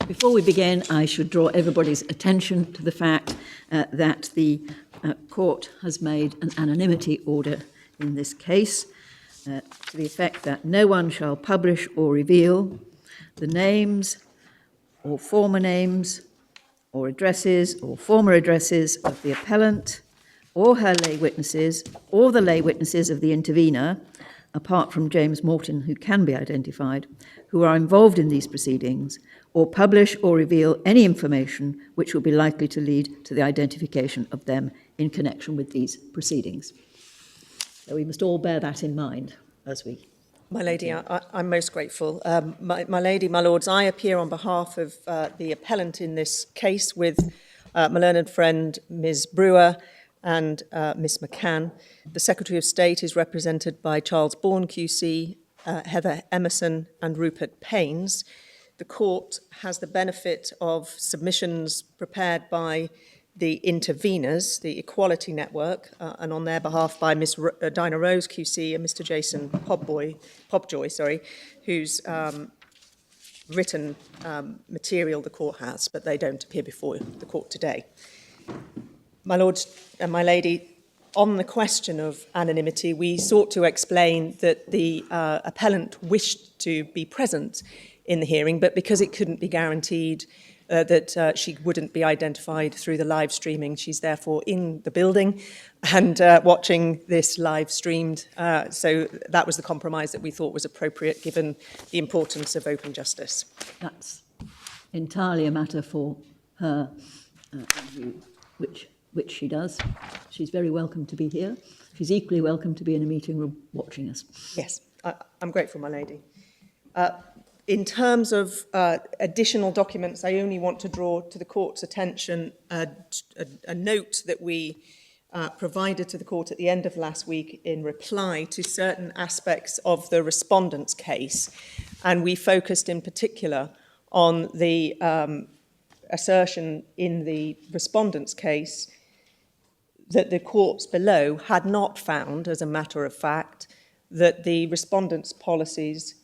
Before we begin, I should draw everybody's attention to the fact that the court has made an anonymity order in this case to the effect that no one shall publish or reveal the names or former names or addresses or former addresses of the appellant or her lay witnesses or the lay witnesses of the intervener, apart from James Morton, who can be identified, who are involved in these proceedings, or publish or reveal any information which will be likely to lead to the identification of them in connection with these proceedings. So we must all bear that in mind as we... My lady, I'm most grateful. My lady, my lords, I appear on behalf of the appellant in this case with my learned friend Ms. Brewer and Miss McCann. The Secretary of State is represented by Charles Bourne QC, Heather Emerson and Rupert Paynes. The court has the benefit of submissions prepared by the interveners, the Equality Network, and on their behalf by Miss Dinah Rose QC and Mr. Jason Popjoy, whose written material the court has, but they don't appear before the court today. My lord and my lady, on the question of anonymity, we sought to explain that the appellant wished to be present in the hearing, but because it couldn't be guaranteed that she wouldn't be identified through the live streaming, she's therefore in the building and watching this live streamed. So that was the compromise that we thought was appropriate given the importance of open justice. That's entirely a matter for her view, which she does. She's very welcome to be here. She's equally welcome to be in a meeting room watching us. Yes, I'm grateful, my lady. In terms of additional documents, I only want to draw to the court's attention a note that we provided to the court at the end of last week in reply to certain aspects of the respondent's case. And we focused in particular on the assertion in the respondent's case that the courts below had not found, as a matter of fact, that the respondent's policies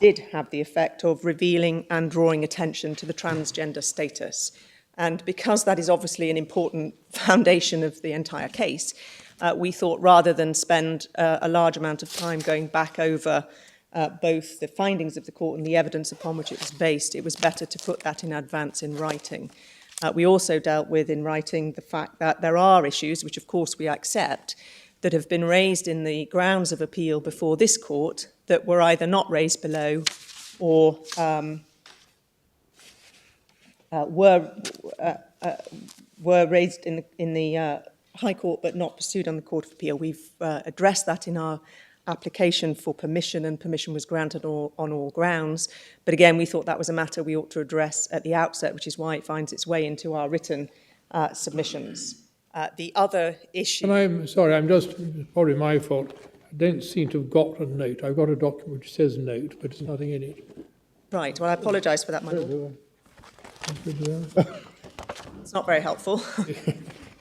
did have the effect of revealing and drawing attention to the transgender status. And because that is obviously an important foundation of the entire case, we thought rather than spend a large amount of time going back over both the findings of the court and the evidence upon which it was based, it was better to put that in advance in writing. We also dealt with in writing the fact that there are issues, which of course we accept, that have been raised in the grounds of appeal before this court that were either not raised below or were raised in the High Court but not pursued on the Court of Appeal. We've addressed that in our application for permission, and permission was granted on all grounds. But again, we thought that was a matter we ought to address at the outset, which is why it finds its way into our written submissions. The other issue... And I'm sorry, probably my fault. I don't seem to have got a note. I've got a document which says note, but there's nothing in it. Right, well, I apologise for that, my lord. It's not very helpful.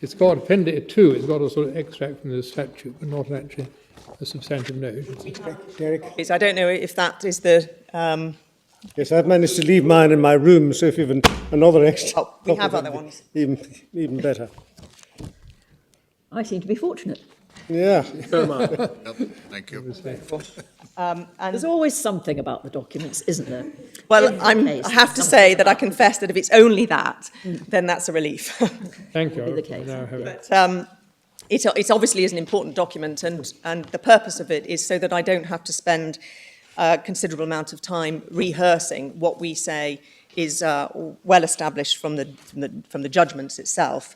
It's got Appendix 2, it's got a sort of extract from the statute, but not actually a substantive note. Derek? I don't know if that is the... Yes, I've managed to leave mine in my room, so if you've another extra... Oh, we have other ones. Even better. I seem to be fortunate. Yeah. Thank you. And There's always something about the documents, isn't there? well, I have to say that I confess that if it's only that, then that's a relief. Thank you. Be the case. Now have it. But it obviously is an important document, and the purpose of it is so that I don't have to spend a considerable amount of time rehearsing what we say is well established from the judgments itself,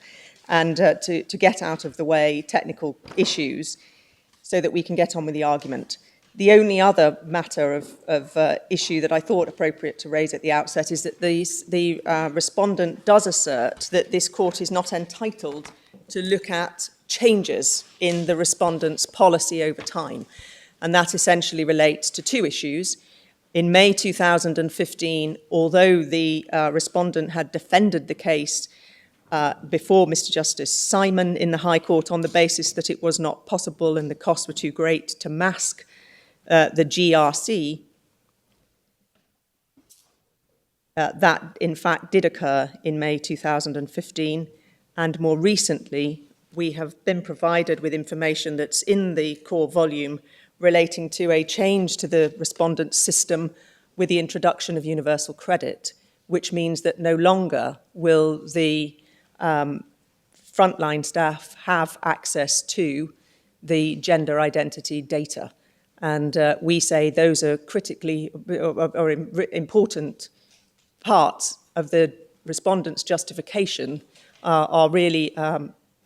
and to get out of the way technical issues so that we can get on with the argument. The only other matter of issue that I thought appropriate to raise at the outset is that the respondent does assert that this court is not entitled to look at changes in the respondent's policy over time. And that essentially relates to two issues. In May 2015, although the respondent had defended the case before Mr. Justice Simon in the High Court on the basis that it was not possible and the costs were too great to mask the GRC, That, in fact, did occur in May 2015, and more recently, we have been provided with information that's in the core volume relating to a change to the respondent system with the introduction of universal credit, which means that no longer will the frontline staff have access to the gender identity data. And we say those are critically or important parts of the respondent's justification are really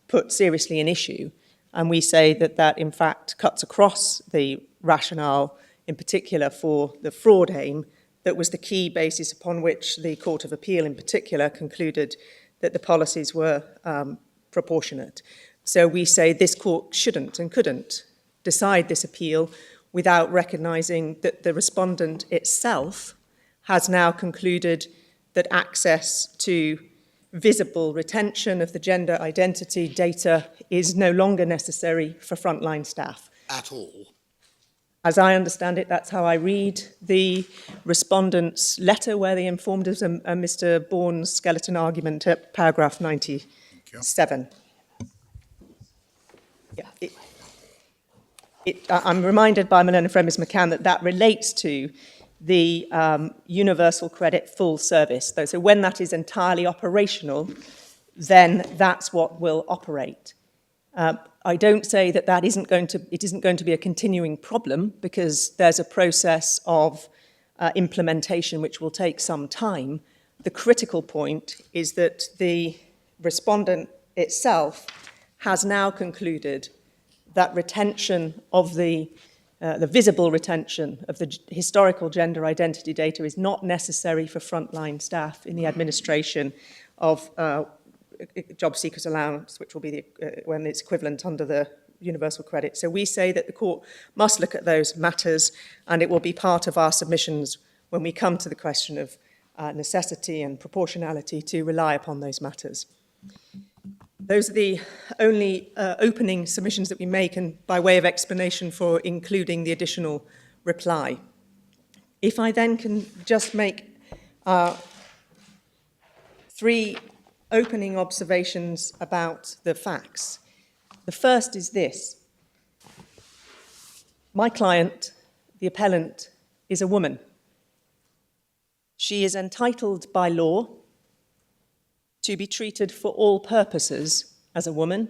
put seriously in issue. And we say that that, in fact, cuts across the rationale, in particular for the fraud aim, that was the key basis upon which the Court of Appeal, in particular, concluded that the policies were proportionate. So we say this court shouldn't and couldn't decide this appeal without recognising that the respondent itself has now concluded that access to visible retention of the gender identity data is no longer necessary for frontline staff. At all. As I understand it, that's how I read the respondent's letter where they informed us of Mr. Bourne's skeleton argument at paragraph 97. Yeah, I'm reminded by my learned friend, Ms. McCann, that that relates to the universal credit full service. So when that is entirely operational, then that's what will operate. I don't say that it isn't going to be a continuing problem, because there's a process of implementation which will take some time. The critical point is that the respondent itself has now concluded that retention of the visible retention of the historical gender identity data is not necessary for frontline staff in the administration of job seekers allowance, which will be when it's equivalent under the universal credit. So we say that the court must look at those matters, and it will be part of our submissions when we come to the question of necessity and proportionality to rely upon those matters. Those are the only opening submissions that we make, and by way of explanation for including the additional reply. If I then can just make three opening observations about the facts. The first is this. My client, the appellant, is a woman. She is entitled by law to be treated for all purposes as a woman,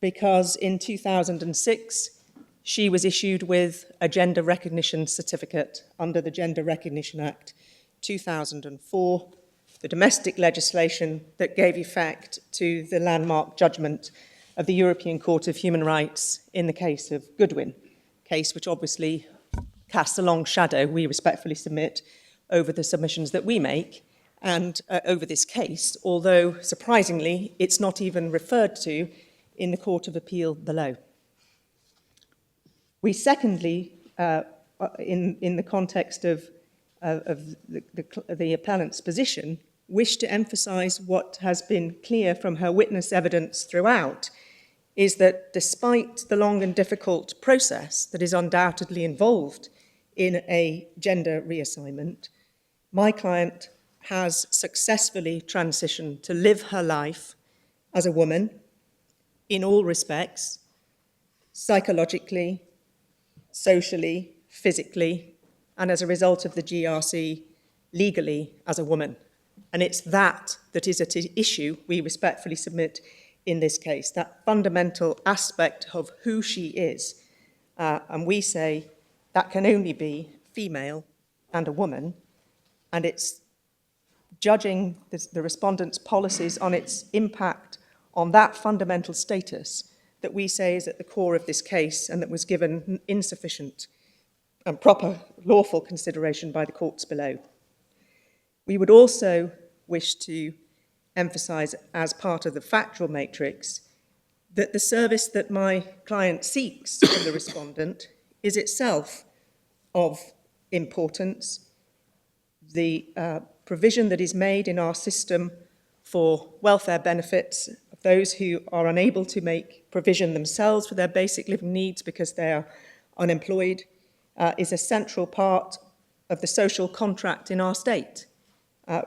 because in 2006 she was issued with a gender recognition certificate under the Gender Recognition Act 2004, the domestic legislation that gave effect to the landmark judgment of the European Court of Human Rights in the case of Goodwin, case which obviously casts a long shadow, we respectfully submit, over the submissions that we make and over this case, although surprisingly it's not even referred to in the Court of Appeal below. We secondly, in the context of the appellant's position, wish to emphasise what has been clear from her witness evidence throughout, is that despite the long and difficult process that is undoubtedly involved in a gender reassignment, my client has successfully transitioned to live her life as a woman in all respects, psychologically, socially, physically, and as a result of the GRC, legally as a woman. And it's that is at issue, we respectfully submit, in this case, that fundamental aspect of who she is. And we say that can only be female and a woman, and it's judging the respondent's policies on its impact on that fundamental status that we say is at the core of this case and that was given insufficient and proper lawful consideration by the courts below. We would also wish to emphasise, as part of the factual matrix, that the service that my client seeks from the respondent is itself of importance. The provision that is made in our system for welfare benefits of those who are unable to make provision themselves for their basic living needs because they are unemployed is a central part of the social contract in our state.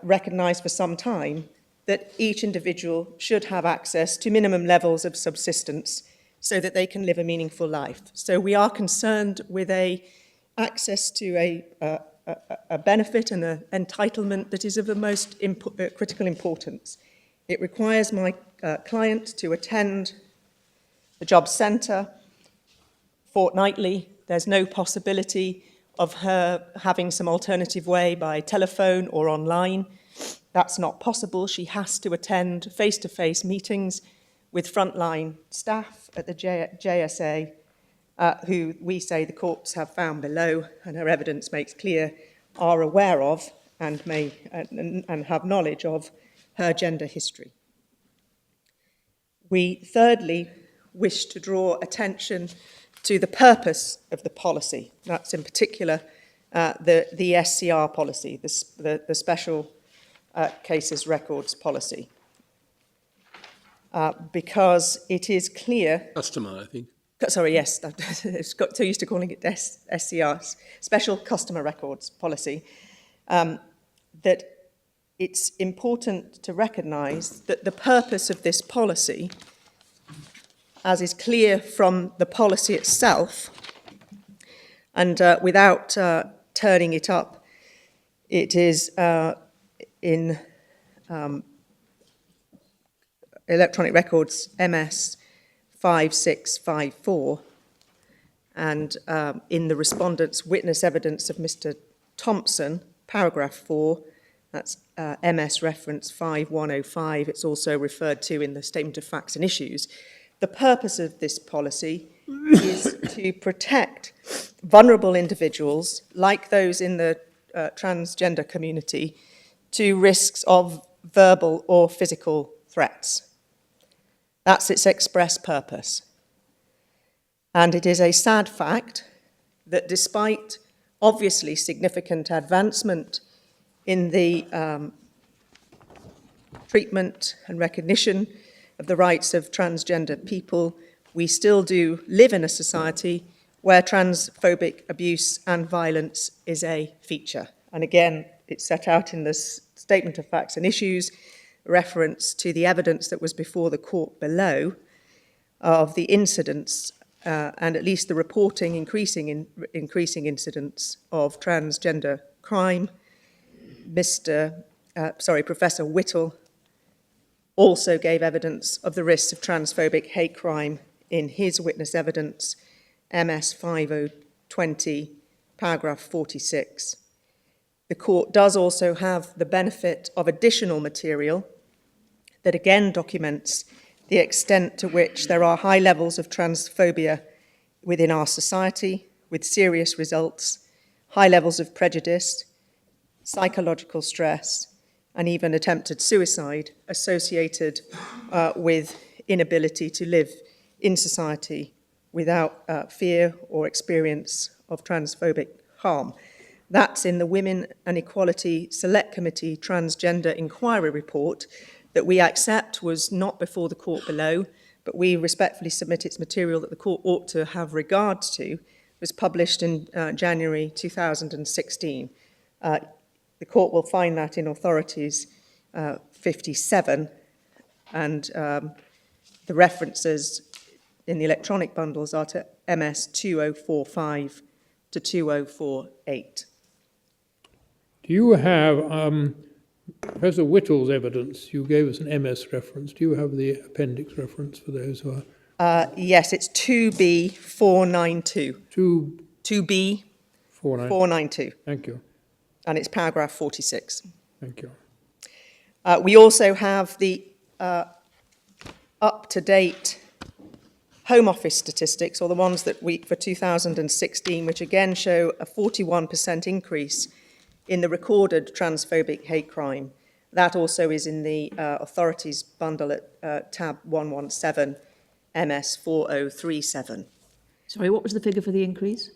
recognised for some time that each individual should have access to minimum levels of subsistence so that they can live a meaningful life. So we are concerned with access to a benefit and an entitlement that is of the most critical importance. It requires my client to attend the job centre fortnightly. There's no possibility of her having some alternative way by telephone or online. That's not possible. She has to attend face-to-face meetings with frontline staff at the JSA, who we say the courts have found below, and her evidence makes clear, are aware of and have knowledge of her gender history. We thirdly wish to draw attention to the purpose of the policy. That's in particular the SCR policy, the Special Cases Records policy, because it is clear... Customer, I think. Sorry, yes, I've got so used to calling it SCR, Special Customer Records policy, that it's important to recognise that the purpose of this policy, as is clear from the policy itself, and without turning it up, it is in Electronic Records MS 5654, and in the respondent's witness evidence of Mr. Thompson, paragraph 4, that's MS reference 5105, it's also referred to in the Statement of Facts and Issues. The purpose of this policy is to protect vulnerable individuals, like those in the transgender community, to risks of verbal or physical threats. That's its express purpose. And it is a sad fact that despite obviously significant advancement in the treatment and recognition of the rights of transgender people, we still do live in a society where transphobic abuse and violence is a feature. And again, it's set out in the Statement of Facts and Issues, reference to the evidence that was before the court below of the incidents and at least the reporting increasing incidents of transgender crime. Professor Whittle also gave evidence of the risks of transphobic hate crime in his witness evidence, MS 5020, paragraph 46. The court does also have the benefit of additional material that again documents the extent to which there are high levels of transphobia within our society, with serious results, high levels of prejudice, psychological stress, and even attempted suicide associated with inability to live in society without fear or experience of transphobic harm. That's in the Women and Equality Select Committee Transgender Inquiry Report that we accept was not before the court below, but we respectfully submit its material that the court ought to have regard to, was published in January 2016. The court will find that in Authorities 57, and the references in the electronic bundles are to MS 2045 to 2048. Do you have Professor Whittle's evidence? You gave us an MS reference. Do you have the appendix reference for those who are? Yes, it's 2B 492. 2B 492. Thank you. And it's paragraph 46. Thank you. We also have the up-to-date Home Office statistics, or the ones that for 2016, which again show a 41% increase in the recorded transphobic hate crime. That also is in the Authorities bundle at tab 117, MS 4037. Sorry, what was the figure for the increase?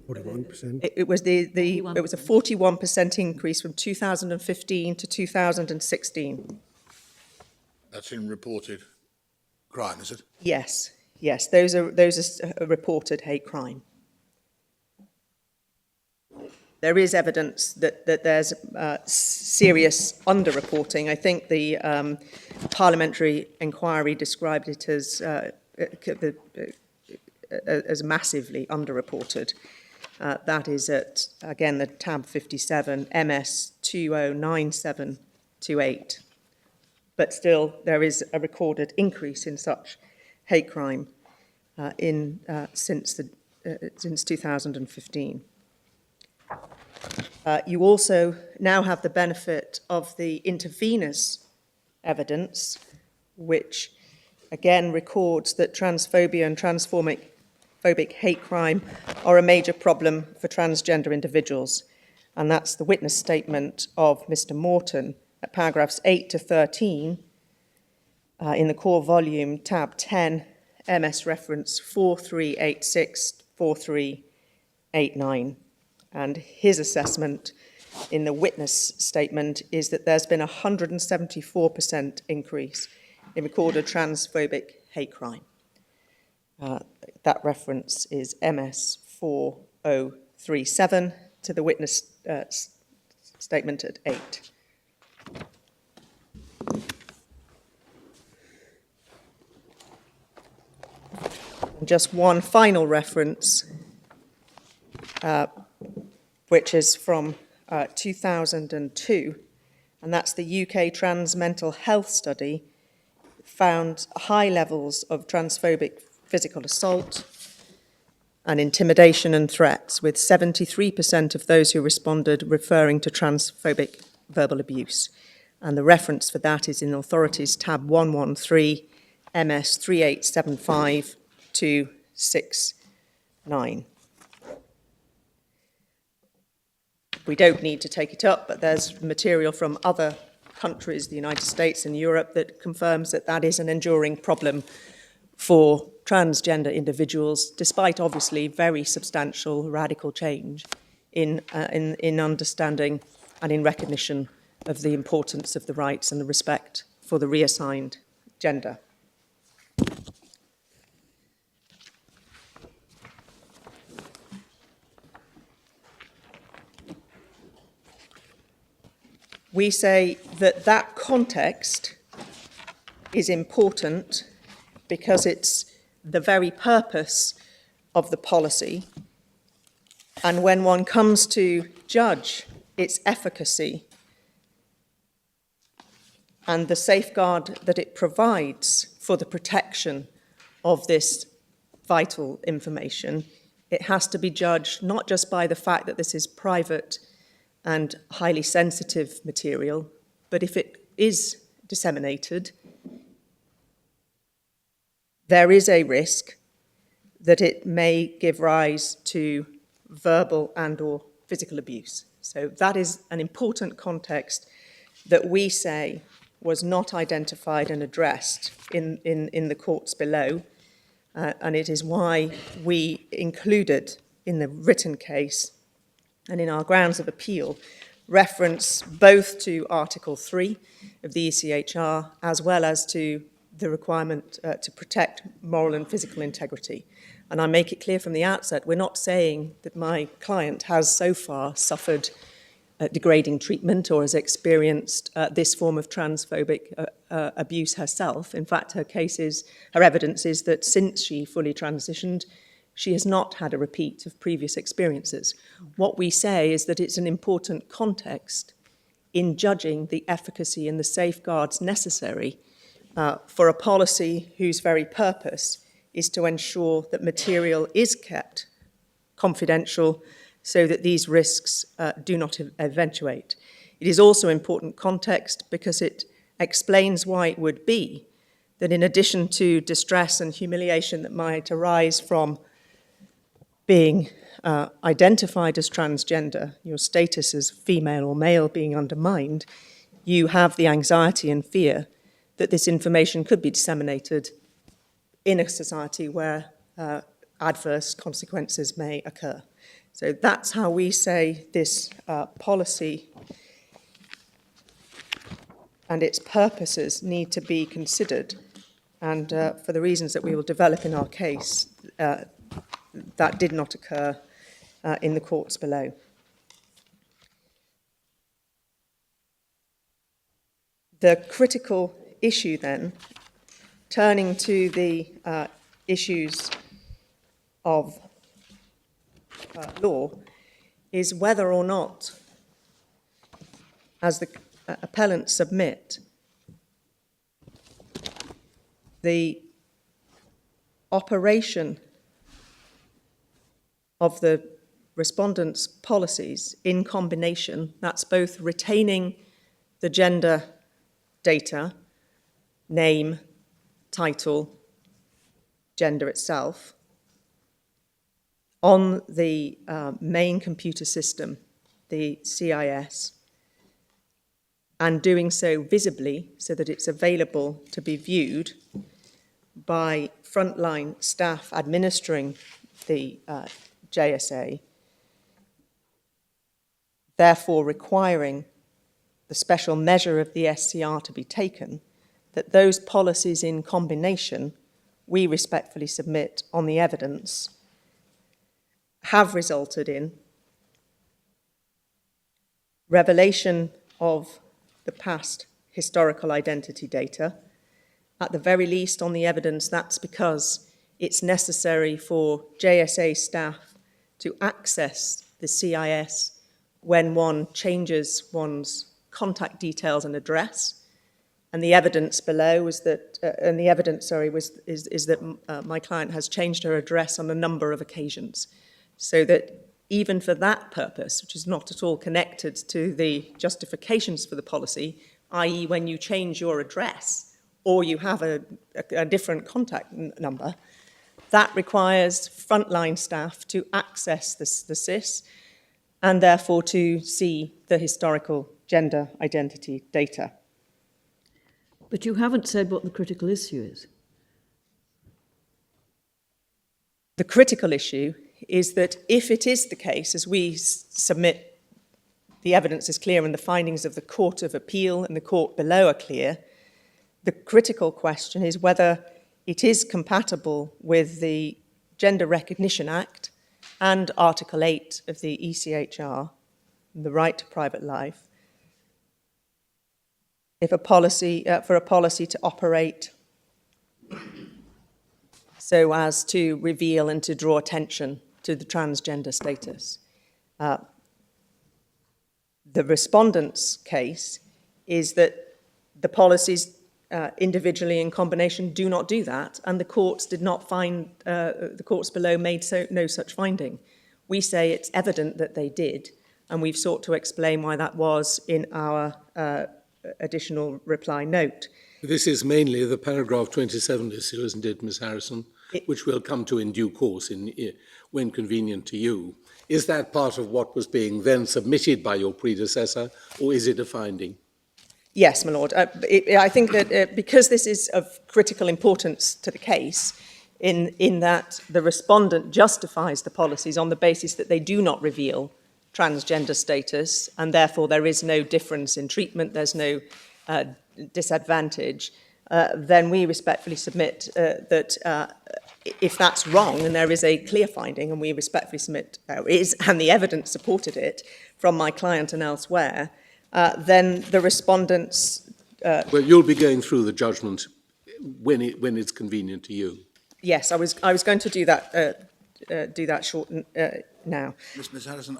41%. It was it was a 41% increase from 2015 to 2016. That's in reported crime, is it? Yes, those are reported hate crime. there is evidence that there's serious underreporting. I think the parliamentary inquiry described it as massively underreported. That is at, again, the tab 57, MS 209728. But still, there is a recorded increase in such hate crime since 2015. You also now have the benefit of the interveners' evidence, which again records that transphobia and transphobic hate crime are a major problem for transgender individuals. And that's the witness statement of Mr. Morton at paragraphs 8 to 13 in the core volume, tab 10, MS reference 4386-4389. And his assessment in the witness statement is that there's been a 174% increase in recorded transphobic hate crime. That reference is MS 4037 to the witness statement at 8. And just one final reference, which is from 2002, and that's the UK Trans Mental Health Study, found high levels of transphobic physical assault and intimidation and threats, with 73% of those who responded referring to transphobic verbal abuse. And the reference for that is in Authorities tab 113, MS 3875-269. We don't need to take it up, but there's material from other countries, the United States and Europe, that confirms that that is an enduring problem for transgender individuals, despite obviously very substantial radical change in understanding and in recognition of the importance of the rights and the respect for the reassigned gender. We say that that context is important because it's the very purpose of the policy. And when one comes to judge its efficacy and the safeguard that it provides for the protection of this vital information, it has to be judged not just by the fact that this is private and highly sensitive material, but if it is disseminated, there is a risk that it may give rise to verbal and/or physical abuse. So that is an important context that we say was not identified and addressed in the courts below, and it is why we included in the written case and in our grounds of appeal reference both to Article 3 of the ECHR as well as to the requirement to protect moral and physical integrity. And I make it clear from the outset, we're not saying that my client has so far suffered degrading treatment or has experienced this form of transphobic abuse herself. In fact, her evidence is that since she fully transitioned, she has not had a repeat of previous experiences. What we say is that it's an important context in judging the efficacy and the safeguards necessary for a policy whose very purpose is to ensure that material is kept confidential so that these risks do not eventuate. It is also important context because it explains why it would be that in addition to distress and humiliation that might arise from being identified as transgender, your status as female or male being undermined, you have the anxiety and fear that this information could be disseminated in a society where adverse consequences may occur. So that's how we say this policy and its purposes need to be considered. And for the reasons that we will develop in our case, that did not occur in the courts below. The critical issue then, turning to the issues of law, is whether or not, as the appellants submit, the operation of the respondents' policies in combination, that's both retaining the gender data, name, title, gender itself, on the main computer system, the CIS, and doing so visibly so that it's available to be viewed by frontline staff administering the JSA, therefore requiring the special measure of the SCR to be taken, that those policies in combination, we respectfully submit on the evidence, have resulted in revelation of the past historical identity data. At the very least, on the evidence, that's because it's necessary for JSA staff to access the CIS when one changes one's contact details and address. And the evidence below is that, is that my client has changed her address on a number of occasions, so that even for that purpose, which is not at all connected to the justifications for the policy, i.e. when you change your address or you have a different contact number, that requires frontline staff to access the CIS and therefore to see the historical gender identity data. But you haven't said what the critical issue is. The critical issue is that if it is the case, as we submit, the evidence is clear and the findings of the Court of Appeal and the court below are clear, the critical question is whether it is compatible with the Gender Recognition Act and Article 8 of the ECHR, the right to private life, if a policy, for a policy to operate so as to reveal and to draw attention to the transgender status. The respondent's case is that the policies individually in combination do not do that, and the courts did not find, the courts below made no such finding. We say it's evident that they did, and we've sought to explain why that was in our additional reply note. This is mainly the paragraph 27 issue, isn't it, Ms. Harrison? Which we'll come to in due course when convenient to you. Is that part of what was being then submitted by your predecessor, or is it a finding? Yes, my lord. I think that because this is of critical importance to the case, in that the respondent justifies the policies on the basis that they do not reveal transgender status, and therefore there is no difference in treatment, there's no disadvantage, then we respectfully submit that if that's wrong, and there is a clear finding, and we respectfully submit there is, and the evidence supported it from my client and elsewhere, then the respondents... well, you'll be going through the judgment when it's convenient to you. Yes, I was going to do that short now. Ms. Harrison,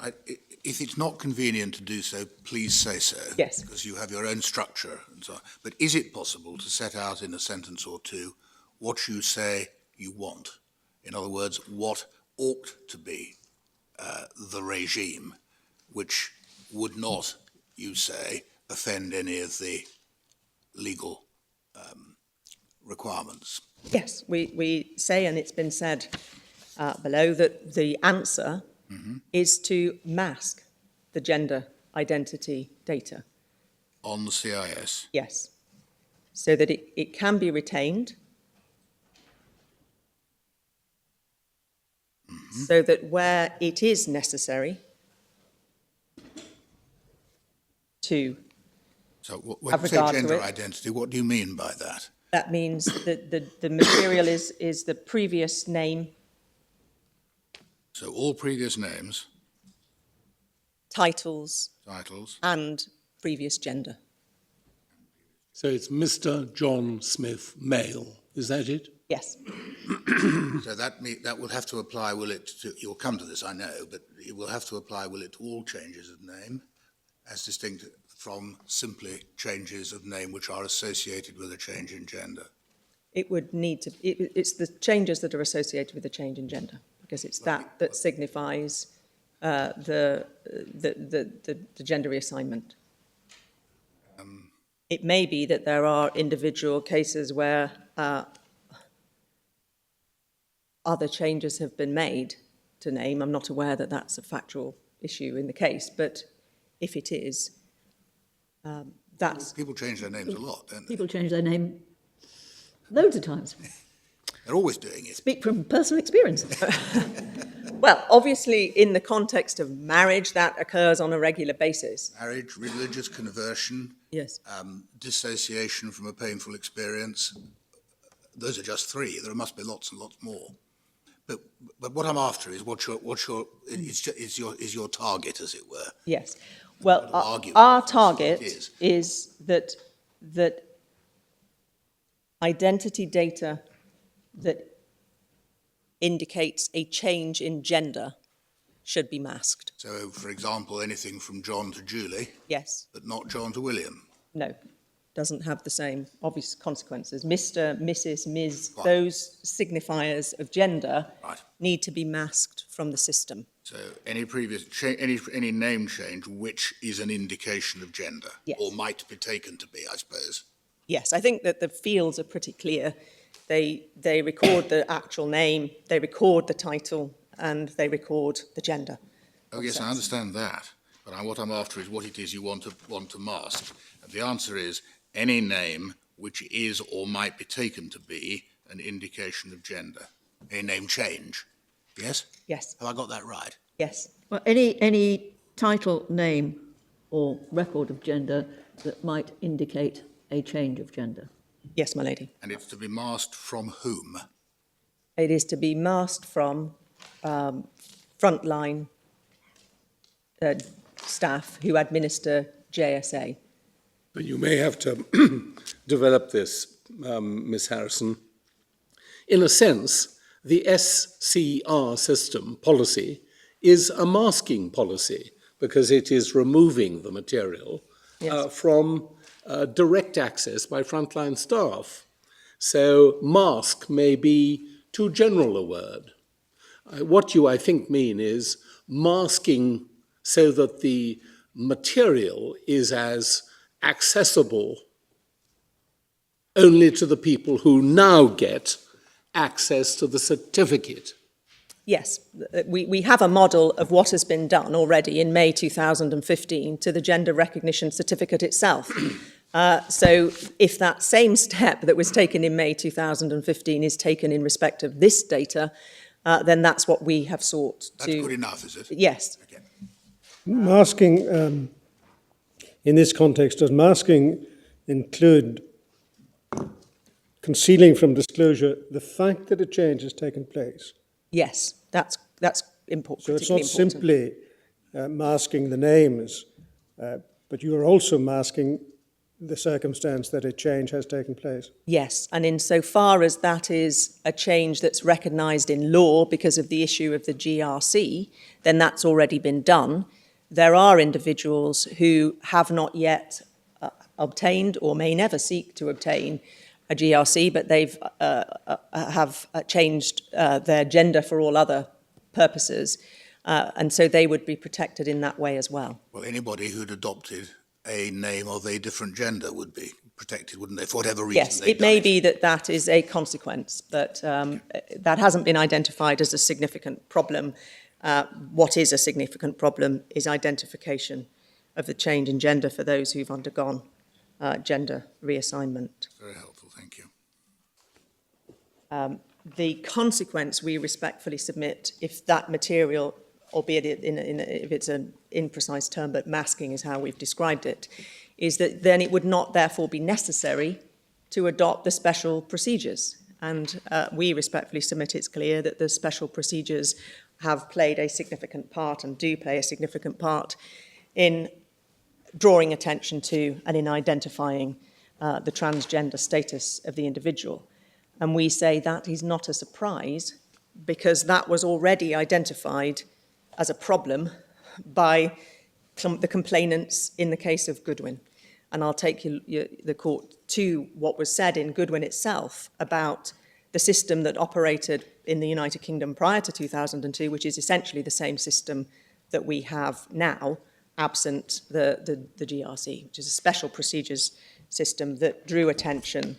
if it's not convenient to do so, please say so. Yes. Because you have your own structure and so on. But is it possible to set out in a sentence or two what you say you want? In other words, what ought to be the regime which would not, you say, offend any of the legal requirements? Yes, we say, and it's been said below, that the answer is to mask the gender identity data. On the CIS? Yes, so that it can be retained, so that where it is necessary to So when have you say regard to gender it. identity, what do you mean by that? That means that the material is the previous name, So all previous names, titles, titles, and previous gender. So it's Mr. John Smith, male. Is that it? Yes. So that will have to apply, will it, you'll come to this, I know, but it will have to apply, will it, to all changes of name, as distinct from simply changes of name which are associated with a change in gender? It would need to, it's the changes that are associated with the change in gender, because it's that signifies the gender reassignment. It may be that there are individual cases where other changes have been made to name. I'm not aware that that's a factual issue in the case, but if it is, that's... People change their names a lot, don't they? People change their name loads of times. They're always doing it. Speak from personal experience. Well, obviously, in the context of marriage, that occurs on a regular basis. Marriage, religious conversion, Yes. dissociation from a painful experience. Those are just three. There must be lots and lots more. But what I'm after is is your target, as it were. Yes. Well, argue our it target is. is that identity data that indicates a change in gender should be masked. So, for example, anything from John to Julie, Yes. but not John to William. No. Doesn't have the same obvious consequences. Mr., Mrs., Ms., Right. those signifiers of gender Right. need to be masked from the system. So any previous any name change which is an indication of gender, Yes. or might be taken to be, I suppose. Yes, I think that the fields are pretty clear. They record the actual name, they record the title, and they record the gender. Oh yes, I understand that. But what I'm after is what it is you want to mask. And the answer is any name which is or might be taken to be an indication of gender. A name change. Yes? Yes, Have I got that right? yes. Well, any title, name, or record of gender that might indicate a change of gender. Yes, my lady. And it's to be masked from whom? It is to be masked from frontline staff who administer JSA. But you may have to develop this, Ms. Harrison. In a sense, the SCR system policy is a masking policy because it is removing the material Yes. from direct access by frontline staff. So mask may be too general a word. What you, I think, mean is masking so that the material is as accessible only to the people who now get access to the certificate. Yes, we have a model of what has been done already in May 2015 to the gender recognition certificate itself. So if that same step that was taken in May 2015 is taken in respect of this data, then that's what we have sought to... That's good enough, is it? Yes. Okay. Masking, in this context, does masking include concealing from disclosure the fact that a change has taken place? Yes, that's important. So it's not simply masking the names, but you are also masking the circumstance that a change has taken place. Yes, and insofar as that is a change that's recognised in law because of the issue of the GRC, then that's already been done. There are individuals who have not yet obtained or may never seek to obtain a GRC, but they've have changed their gender for all other purposes, and so they would be protected in that way as well. Well, anybody who'd adopted a name of a different gender would be protected, wouldn't they, for whatever reason? Yes, it may be that that is a consequence, but that hasn't been identified as a significant problem. What is a significant problem is identification of the change in gender for those who've undergone gender reassignment. Very helpful, thank you. The consequence we respectfully submit if that material, albeit if it's an imprecise term, but masking is how we've described it, is that then it would not therefore be necessary to adopt the special procedures. And we respectfully submit it's clear that the special procedures have played a significant part and do play a significant part in drawing attention to and in identifying the transgender status of the individual. And we say that is not a surprise because that was already identified as a problem by the complainants in the case of Goodwin. And I'll take the court to what was said in Goodwin itself about the system that operated in the United Kingdom prior to 2002, which is essentially the same system that we have now, absent the GRC, which is a special procedures system that drew attention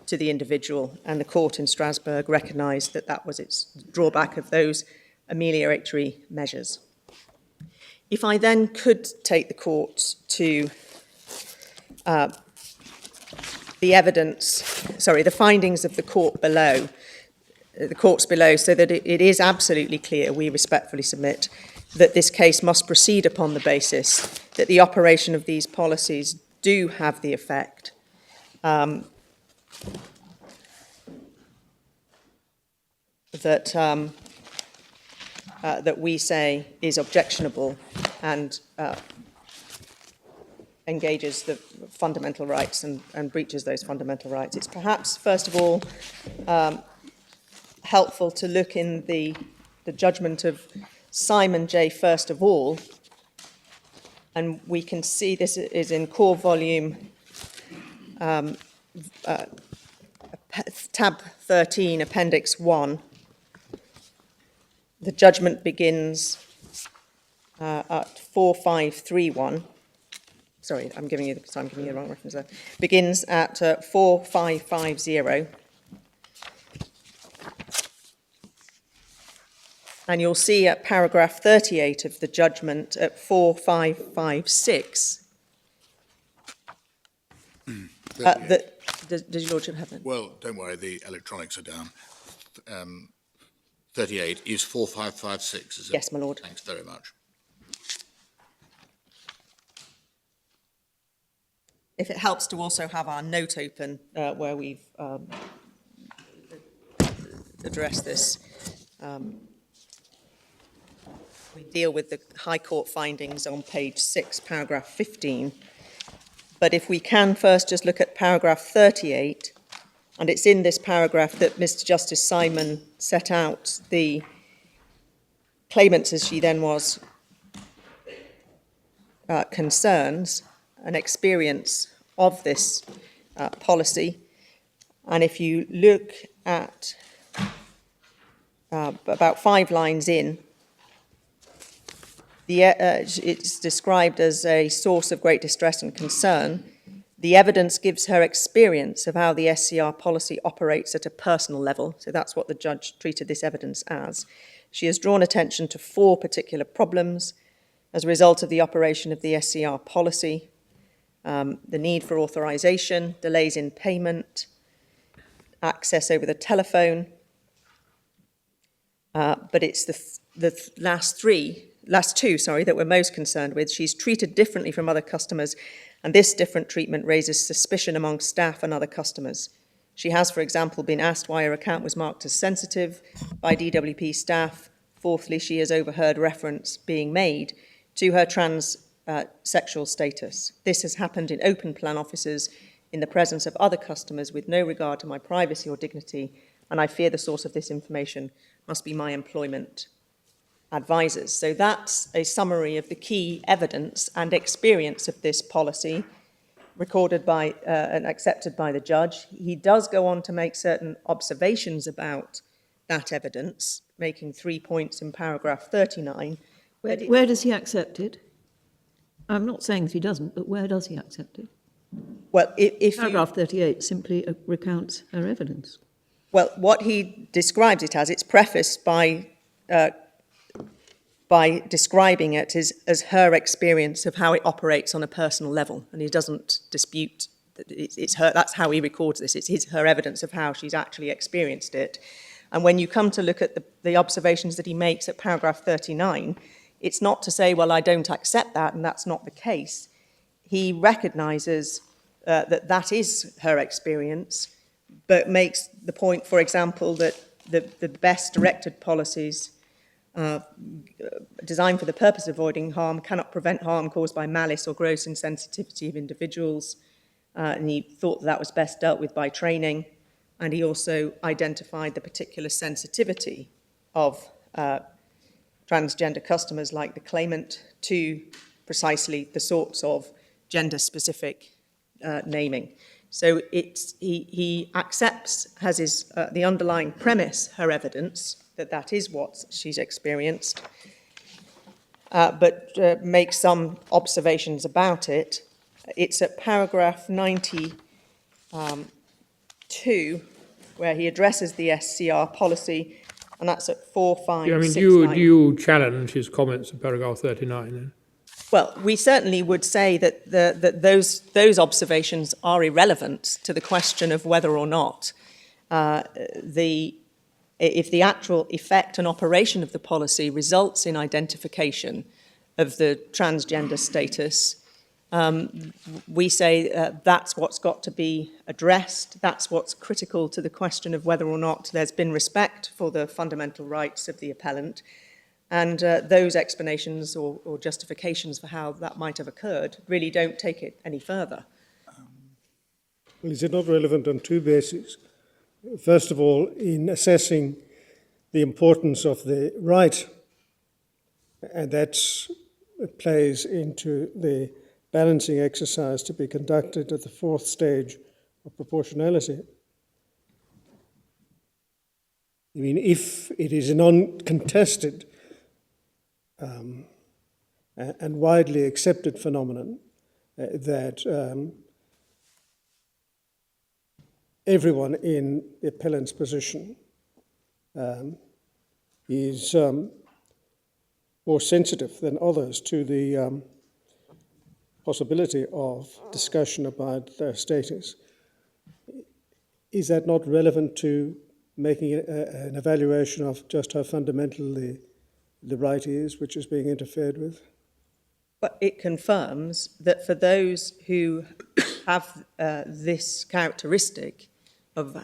to the individual, and the court in Strasbourg recognised that that was its drawback of those amelioratory measures. If I then could take the court to the findings of the courts below, so that it is absolutely clear, we respectfully submit, that this case must proceed upon the basis that the operation of these policies do have the effect that we say is objectionable and engages the fundamental rights and breaches those fundamental rights. It's perhaps, first of all, helpful to look in the judgment of Simon J. first of all, and we can see this is in core volume tab 13, appendix 1. The judgment begins at 4531. Sorry, I'm giving you the wrong reference there. Begins at 4550. And you'll see at paragraph 38 of the judgment at 4556 does your lordship have it? Well, don't worry, the electronics are down. 38 is 4556, is it? Yes, my lord. Thanks very much. If it helps to also have our note open where we've addressed this. We deal with the High Court findings on page 6, paragraph 15. But if we can first just look at paragraph 38, and it's in this paragraph that Mr. Justice Simon set out the claimants, as she then was, concerns and experience of this policy. And if you look at about 5 lines in, it's described as a source of great distress and concern. The evidence gives her experience of how the SCR policy operates at a personal level. So that's what the judge treated this evidence as. She has drawn attention to 4 particular problems as a result of the operation of the SCR policy. The need for authorization, delays in payment, access over the telephone. But it's the last two that we're most concerned with. She's treated differently from other customers, and this different treatment raises suspicion among staff and other customers. She has, for example, been asked why her account was marked as sensitive by DWP staff. Fourthly, she has overheard reference being made to her transsexual status. This has happened in open plan offices in the presence of other customers with no regard to my privacy or dignity, and I fear the source of this information must be my employment advisors. So that's a summary of the key evidence and experience of this policy recorded by and accepted by the judge. He does go on to make certain observations about that evidence, making 3 points in paragraph 39. Where does he accept it? I'm not saying that he doesn't, but where does he accept it? Well, if Paragraph 38 simply recounts her evidence. Well, what he describes it as, it's prefaced by describing it as her experience of how it operates on a personal level, and he doesn't dispute that it's her. That's how he records this. It's her evidence of how she's actually experienced it. And when you come to look at the observations that he makes at paragraph 39, it's not to say, well, I don't accept that, and that's not the case. He recognises that is her experience, but makes the point, for example, that the best directed policies designed for the purpose of avoiding harm cannot prevent harm caused by malice or gross insensitivity of individuals. and he thought that was best dealt with by training, and he also identified the particular sensitivity of transgender customers like the claimant to precisely the sorts of gender-specific naming. So he accepts, has his, the underlying premise, her evidence, that is what she's experienced, but makes some observations about it. It's at paragraph 92, where he addresses the SCR policy, and that's at 4569. do you challenge his comments in paragraph 39 then? Well, we certainly would say that those observations are irrelevant to the question of whether or not if the actual effect and operation of the policy results in identification of the transgender status. We say that's what's got to be addressed. That's what's critical to the question of whether or not there's been respect for the fundamental rights of the appellant. And those explanations or justifications for how that might have occurred really don't take it any further. Well, is it not relevant on two bases? First of all, in assessing the importance of the right, and that plays into the balancing exercise to be conducted at the fourth stage of proportionality. I mean, if it is an uncontested and widely accepted phenomenon that everyone in the appellant's position is more sensitive than others to the possibility of discussion about their status. Is that not relevant to making an evaluation of just how fundamental the right is, which is being interfered with? But it confirms that for those who have this characteristic of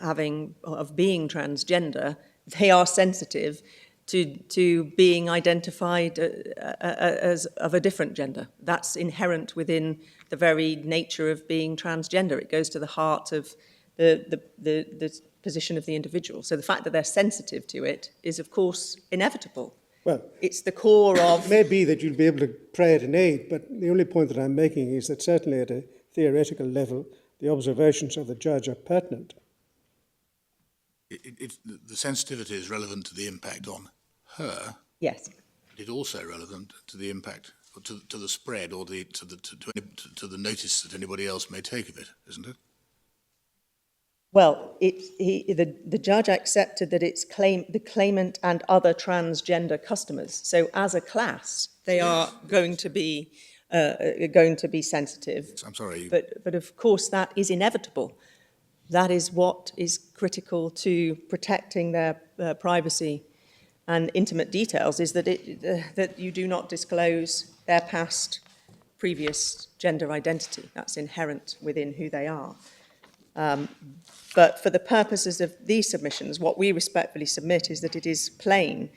being transgender, they are sensitive to being identified as of a different gender. That's inherent within the very nature of being transgender. It goes to the heart of the position of the individual. So the fact that they're sensitive to it is, of course, inevitable. Well, it's the core of... It may be that you'll be able to pray it in aid, but the only point that I'm making is that certainly at a theoretical level, the observations of the judge are pertinent. The sensitivity is relevant to the impact on her. Yes. But it's also relevant to the impact, or to the spread, or to the notice that anybody else may take of it, isn't it? Well, the judge accepted that it's the claimant and other transgender customers. So as a class, they are going to be sensitive. I'm sorry. But of course, that is inevitable. That is what is critical to protecting their privacy and intimate details, is that that you do not disclose their previous gender identity. That's inherent within who they are. But for the purposes of these submissions, what we respectfully submit is that it is plain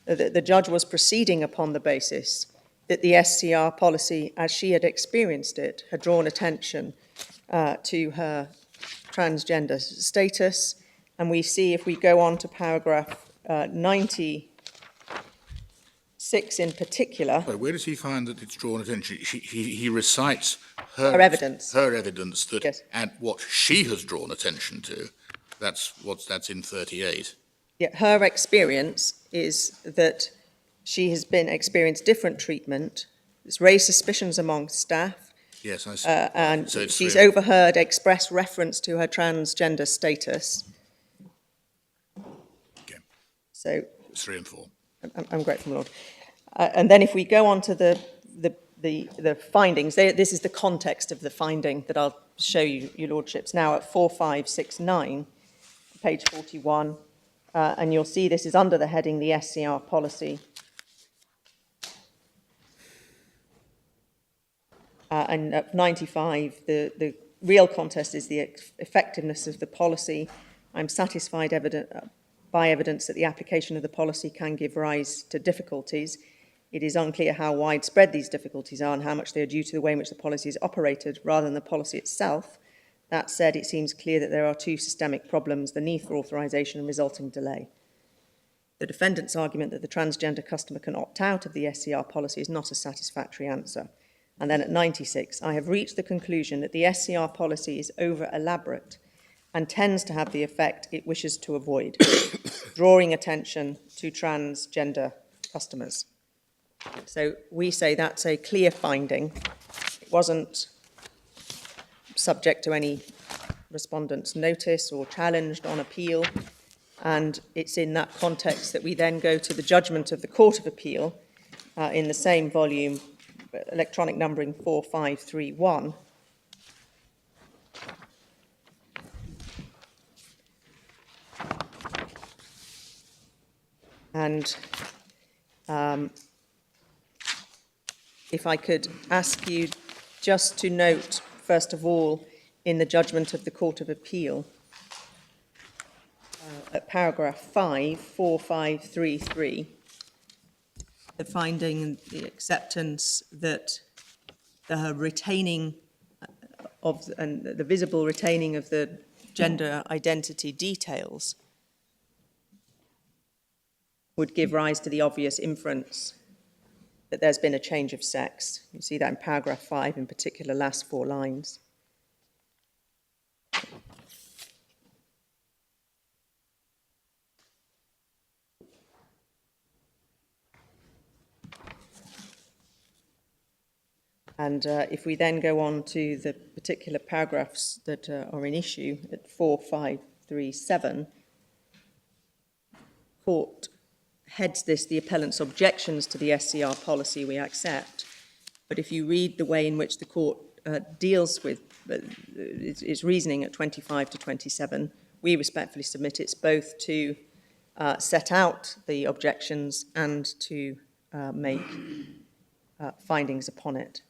that the judge was proceeding upon the basis that the SCR policy, as she had experienced it, had drawn attention to her transgender status. And we see, if we go on to paragraph 96 in particular... So where does he find that it's drawn attention? He recites her evidence. Her evidence that, yes. And what she has drawn attention to, that's in 38. Yeah, her experience is that she has experienced different treatment. It's raised suspicions among staff. Yes, I see. And so she's overheard express reference to her transgender status. Okay. So it's 3 and 4. I'm grateful, Lord. And then if we go on to the findings, this is the context of the finding that I'll show you, your lordships, now at 4569, page 41. And you'll see this is under the heading, the SCR policy. And at 95, the real contest is the effectiveness of the policy. I'm satisfied by evidence that the application of the policy can give rise to difficulties. It is unclear how widespread these difficulties are and how much they are due to the way in which the policy is operated rather than the policy itself. That said, it seems clear that there are two systemic problems: the need for authorisation and resulting delay. The defendant's argument that the transgender customer can opt out of the SCR policy is not a satisfactory answer. And then at 96, I have reached the conclusion that the SCR policy is over-elaborate and tends to have the effect it wishes to avoid, drawing attention to transgender customers. So we say that's a clear finding. It wasn't subject to any respondent's notice or challenged on appeal. And it's in that context that we then go to the judgment of the Court of Appeal in the same volume, electronic numbering 4531. And if I could ask you just to note, first of all, in the judgment of the Court of Appeal, at paragraph 5, 4533, the finding and the acceptance that the retaining of and the visible retaining of the gender identity details would give rise to the obvious inference that there's been a change of sex. You see that in paragraph 5, in particular, last 4 lines. And if we then go on to the particular paragraphs that are in issue at 4537, Court heads this, the appellant's objections to the SCR policy we accept. But if you read the way in which the Court deals with its reasoning at 25 to 27, we respectfully submit it's both to set out the objections and to make findings upon it.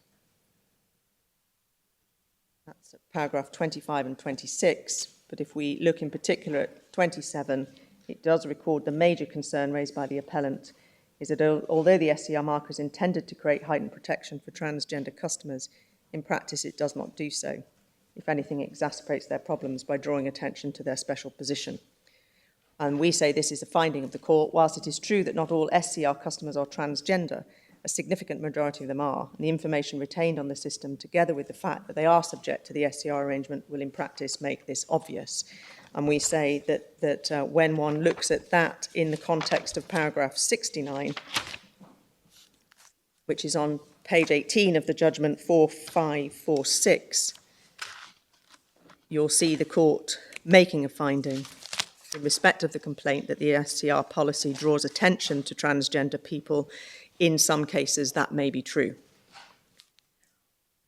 That's paragraph 25 and 26, but if we look in particular at 27, it does record the major concern raised by the appellant is that although the SCR marker is intended to create heightened protection for transgender customers, in practice it does not do so. If anything, it exacerbates their problems by drawing attention to their special position. And we say this is a finding of the Court. Whilst it is true that not all SCR customers are transgender, a significant majority of them are, and the information retained on the system, together with the fact that they are subject to the SCR arrangement, will in practice make this obvious. And we say that when one looks at that in the context of paragraph 69, which is on page 18 of the judgment 4546, you'll see the Court making a finding in respect of the complaint that the SCR policy draws attention to transgender people. In some cases, that may be true.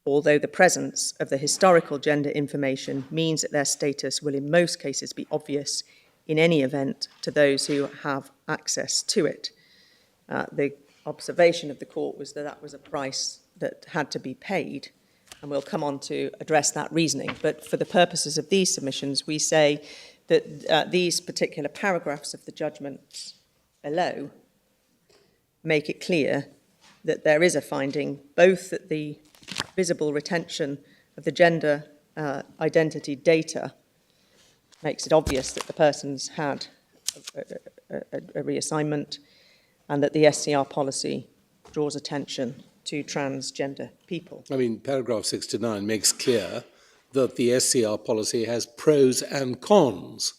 Although the presence of the historical gender information means that their status will in most cases be obvious in any event to those who have access to it. The observation of the Court was that that was a price that had to be paid, and we'll come on to address that reasoning. But for the purposes of these submissions, we say that these particular paragraphs of the judgment below make it clear that there is a finding, both that the visible retention of the gender identity data makes it obvious that the person's had a reassignment, and that the SCR policy draws attention to transgender people. I mean, paragraph 69 makes clear that the SCR policy has pros and cons.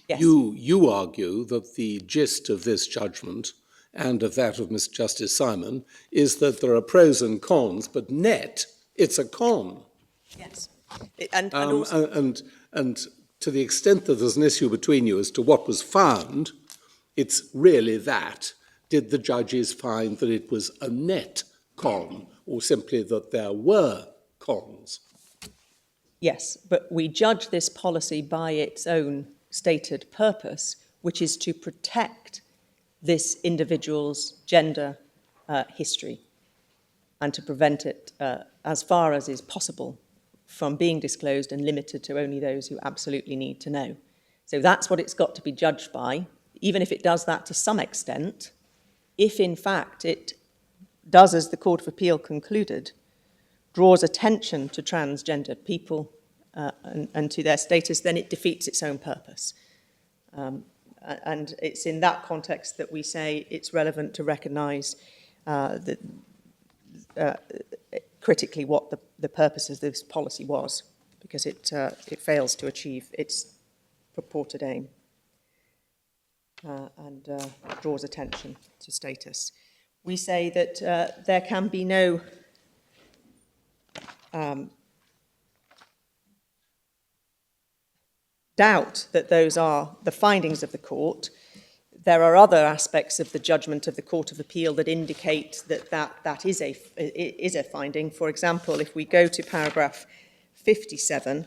Yes. You argue that the gist of this judgment and of that of Mr. Justice Simon is that there are pros and cons, but net, it's a con. Yes. And also, And to the extent that there's an issue between you as to what was found, it's really that. Did the judges find that it was a net con, or simply that there were cons? yes, but we judge this policy by its own stated purpose, which is to protect this individual's gender history and to prevent it, as far as is possible, from being disclosed and limited to only those who absolutely need to know. So that's what it's got to be judged by, even if it does that to some extent. If, in fact, it does, as the Court of Appeal concluded, draws attention to transgender people and to their status, then it defeats its own purpose. And it's in that context that we say it's relevant to recognise critically what the purpose of this policy was, because it fails to achieve its purported aim and draws attention to status. We say that there can be no doubt that those are the findings of the court. There are other aspects of the judgment of the Court of Appeal that indicate that is a finding. For example, if we go to paragraph 57,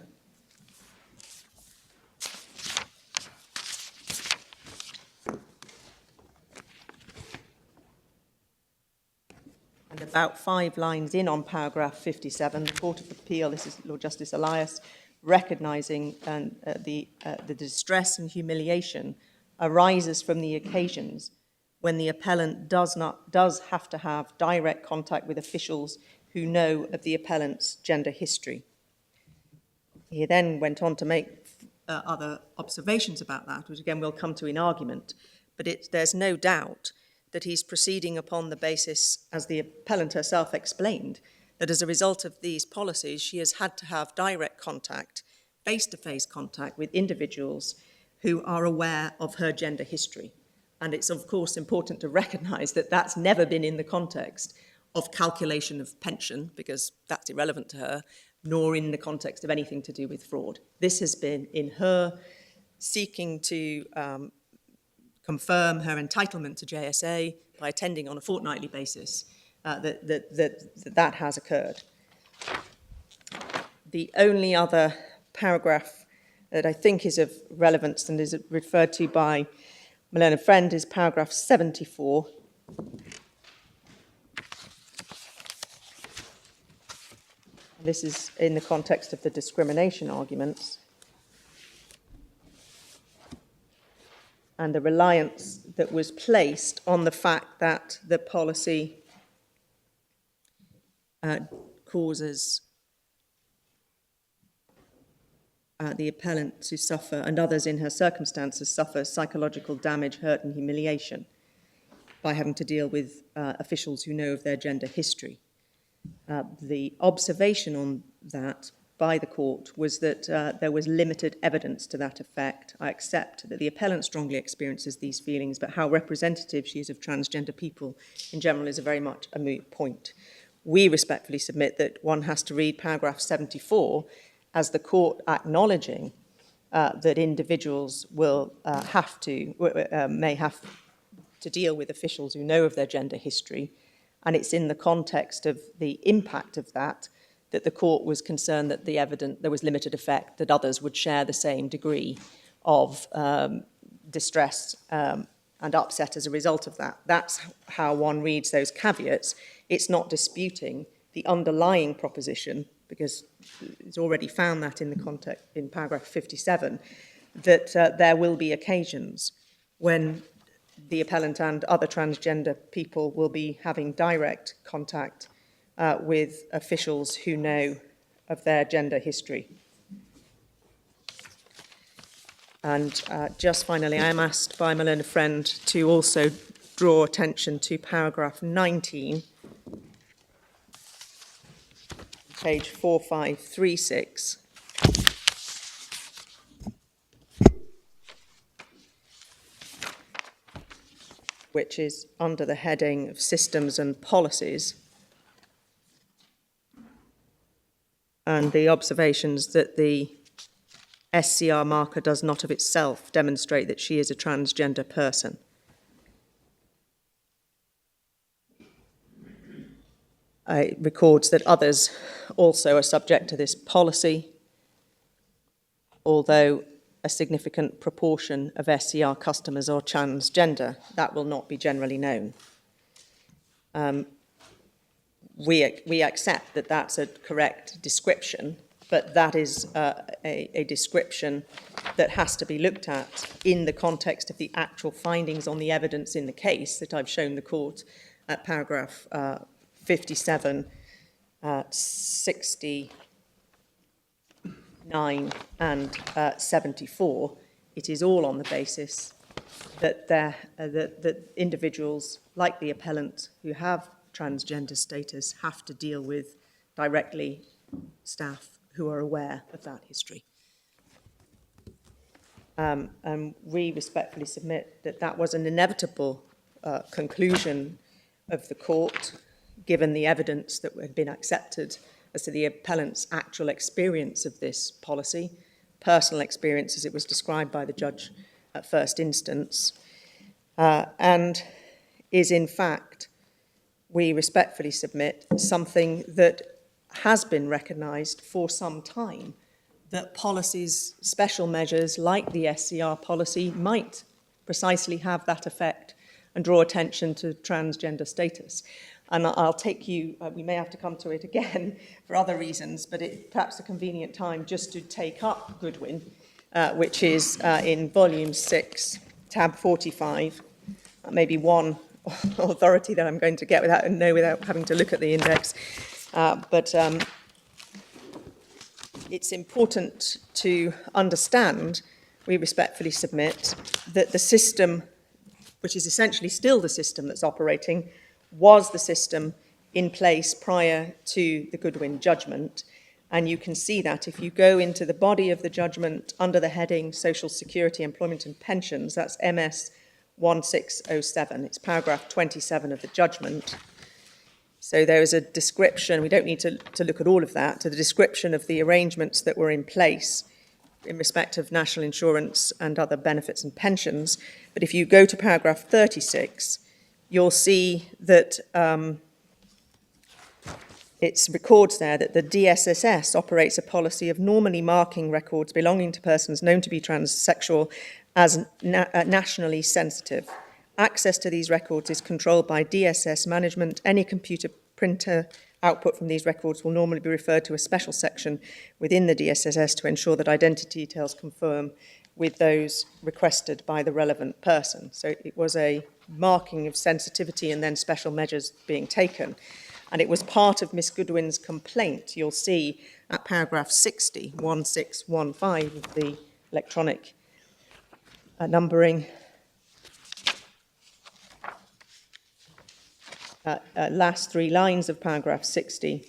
and about 5 lines in on paragraph 57, the Court of Appeal, this is Lord Justice Elias, recognising the distress and humiliation arises from the occasions when the appellant does have to have direct contact with officials who know of the appellant's gender history. He then went on to make other observations about that, which again we'll come to in argument, but there's no doubt that he's proceeding upon the basis, as the appellant herself explained, that as a result of these policies, she has had to have direct contact, face-to-face contact with individuals who are aware of her gender history. And it's, of course, important to recognise that that's never been in the context of calculation of pension, because that's irrelevant to her, nor in the context of anything to do with fraud. This has been in her seeking to confirm her entitlement to JSA by attending on a fortnightly basis that has occurred. The only other paragraph that I think is of relevance and is referred to by my learned friend is paragraph 74. This is in the context of the discrimination arguments and the reliance that was placed on the fact that the policy causes the appellant to suffer, and others in her circumstances suffer psychological damage, hurt and humiliation by having to deal with officials who know of their gender history. The observation on that by the court was that there was limited evidence to that effect. I accept that the appellant strongly experiences these feelings, but how representative she is of transgender people in general is very much a moot point. We respectfully submit that one has to read paragraph 74 as the court acknowledging that individuals will may have to deal with officials who know of their gender history, and it's in the context of the impact of that the court was concerned that there was limited effect, that others would share the same degree of distress and upset as a result of that. That's how one reads those caveats. It's not disputing the underlying proposition, because it's already found that in the context in paragraph 57, that there will be occasions when the appellant and other transgender people will be having direct contact with officials who know of their gender history. And just finally, I am asked by my learned friend to also draw attention to paragraph 19, page 4536, which is under the heading of systems and policies, and the observations that the SCR marker does not of itself demonstrate that she is a transgender person. It records that others also are subject to this policy, although a significant proportion of SCR customers are transgender. That will not be generally known. We accept that that's a correct description, but that is a description that has to be looked at in the context of the actual findings on the evidence in the case that I've shown the court at paragraph 57, 60, 9 and 74, it is all on the basis that, that individuals like the appellant who have transgender status have to deal with directly staff who are aware of that history. And we respectfully submit that that was an inevitable conclusion of the court, given the evidence that had been accepted as to the appellant's actual experience of this policy, personal experience as it was described by the judge at first instance, and is in fact, we respectfully submit, something that has been recognised for some time, that policies, special measures like the SCR policy might precisely have that effect and draw attention to transgender status. And I'll take you, we may have to come to it again for other reasons, but it's perhaps a convenient time just to take up Goodwin, which is in volume 6, tab 45, maybe one authority that I'm going to get without having to look at the index. But it's important to understand, we respectfully submit, that the system, which is essentially still the system that's operating, was the system in place prior to the Goodwin judgment. And you can see that if you go into the body of the judgment under the heading Social Security, Employment and Pensions, that's MS 1607, it's paragraph 27 of the judgment. So there is a description, we don't need to look at all of that, to the description of the arrangements that were in place in respect of national insurance and other benefits and pensions. But if you go to paragraph 36, you'll see that it records there that the DSSS operates a policy of normally marking records belonging to persons known to be transsexual as nationally sensitive. Access to these records is controlled by DSS management. Any computer printer output from these records will normally be referred to a special section within the DSSS to ensure that identity details conform with those requested by the relevant person. So it was a marking of sensitivity and then special measures being taken. And it was part of Miss Goodwin's complaint. You'll see at paragraph 60, 1615 of the electronic numbering, last 3 lines of paragraph 60,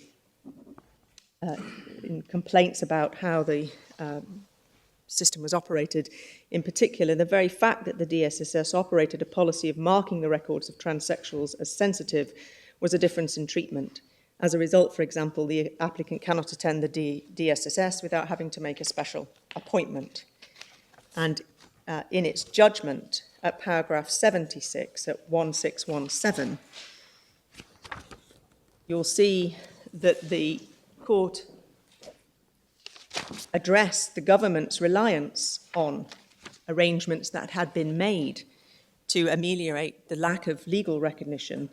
in complaints about how the system was operated. In particular, the very fact that the DSSS operated a policy of marking the records of transsexuals as sensitive was a difference in treatment. As a result, for example, the applicant cannot attend the DSSS without having to make a special appointment. And in its judgment at paragraph 76 at 1617, you'll see that the court addressed the government's reliance on arrangements that had been made to ameliorate the lack of legal recognition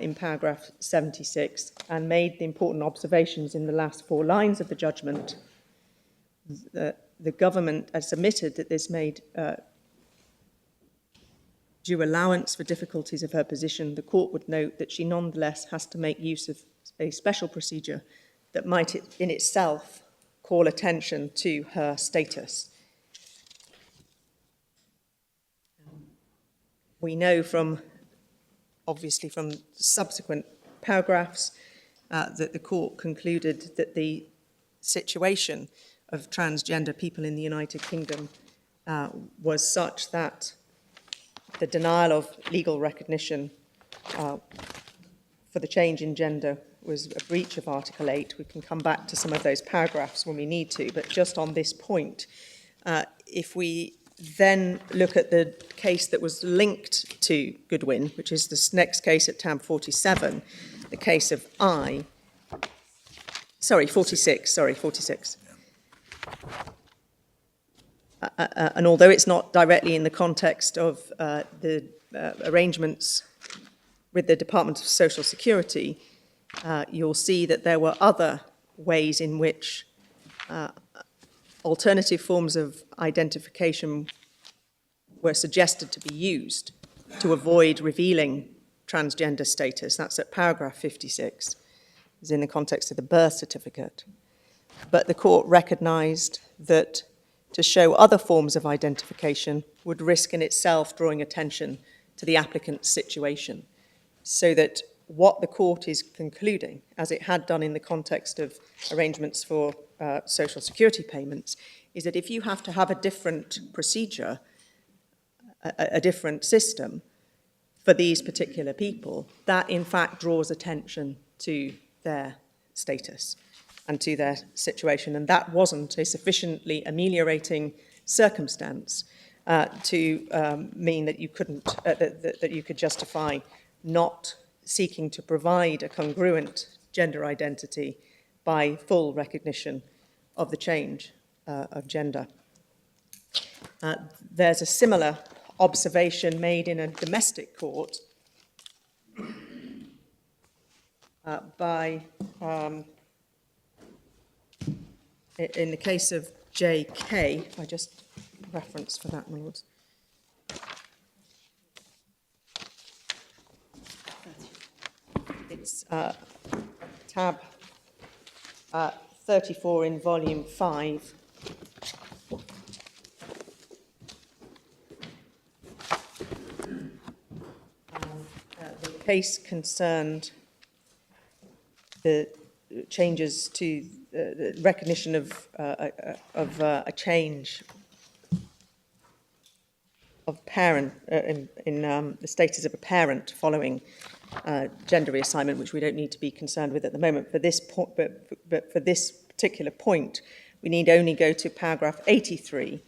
in paragraph 76, and made the important observations in the last 4 lines of the judgment. The government has submitted that this made due allowance for difficulties of her position. The court would note that she nonetheless has to make use of a special procedure that might in itself call attention to her status. We know obviously from subsequent paragraphs that the court concluded that the situation of transgender people in the United Kingdom was such that the denial of legal recognition for the change in gender was a breach of Article 8. We can come back to some of those paragraphs when we need to, but just on this point, if we then look at the case that was linked to Goodwin, which is this next case at tab 47, the case of 46. And although it's not directly in the context of the arrangements with the Department of Social Security, you'll see that there were other ways in which alternative forms of identification were suggested to be used to avoid revealing transgender status. That's at paragraph 56, is in the context of the birth certificate. but the court recognised that to show other forms of identification would risk in itself drawing attention to the applicant's situation, so that what the court is concluding, as it had done in the context of arrangements for social security payments, is that if you have to have a different procedure, a different system for these particular people, that in fact draws attention to their status and to their situation. And that wasn't a sufficiently ameliorating circumstance to mean that you couldn't, that you could justify not seeking to provide a congruent gender identity by full recognition of the change of gender. There's a similar observation made in a domestic court by, in the case of JK, if I just reference for that, my lords. It's tab 34 in volume 5. The case concerned the changes to the recognition of a change of parent in the status of a parent following gender reassignment, which we don't need to be concerned with at the moment. For this but for this particular point, we need only go to paragraph 83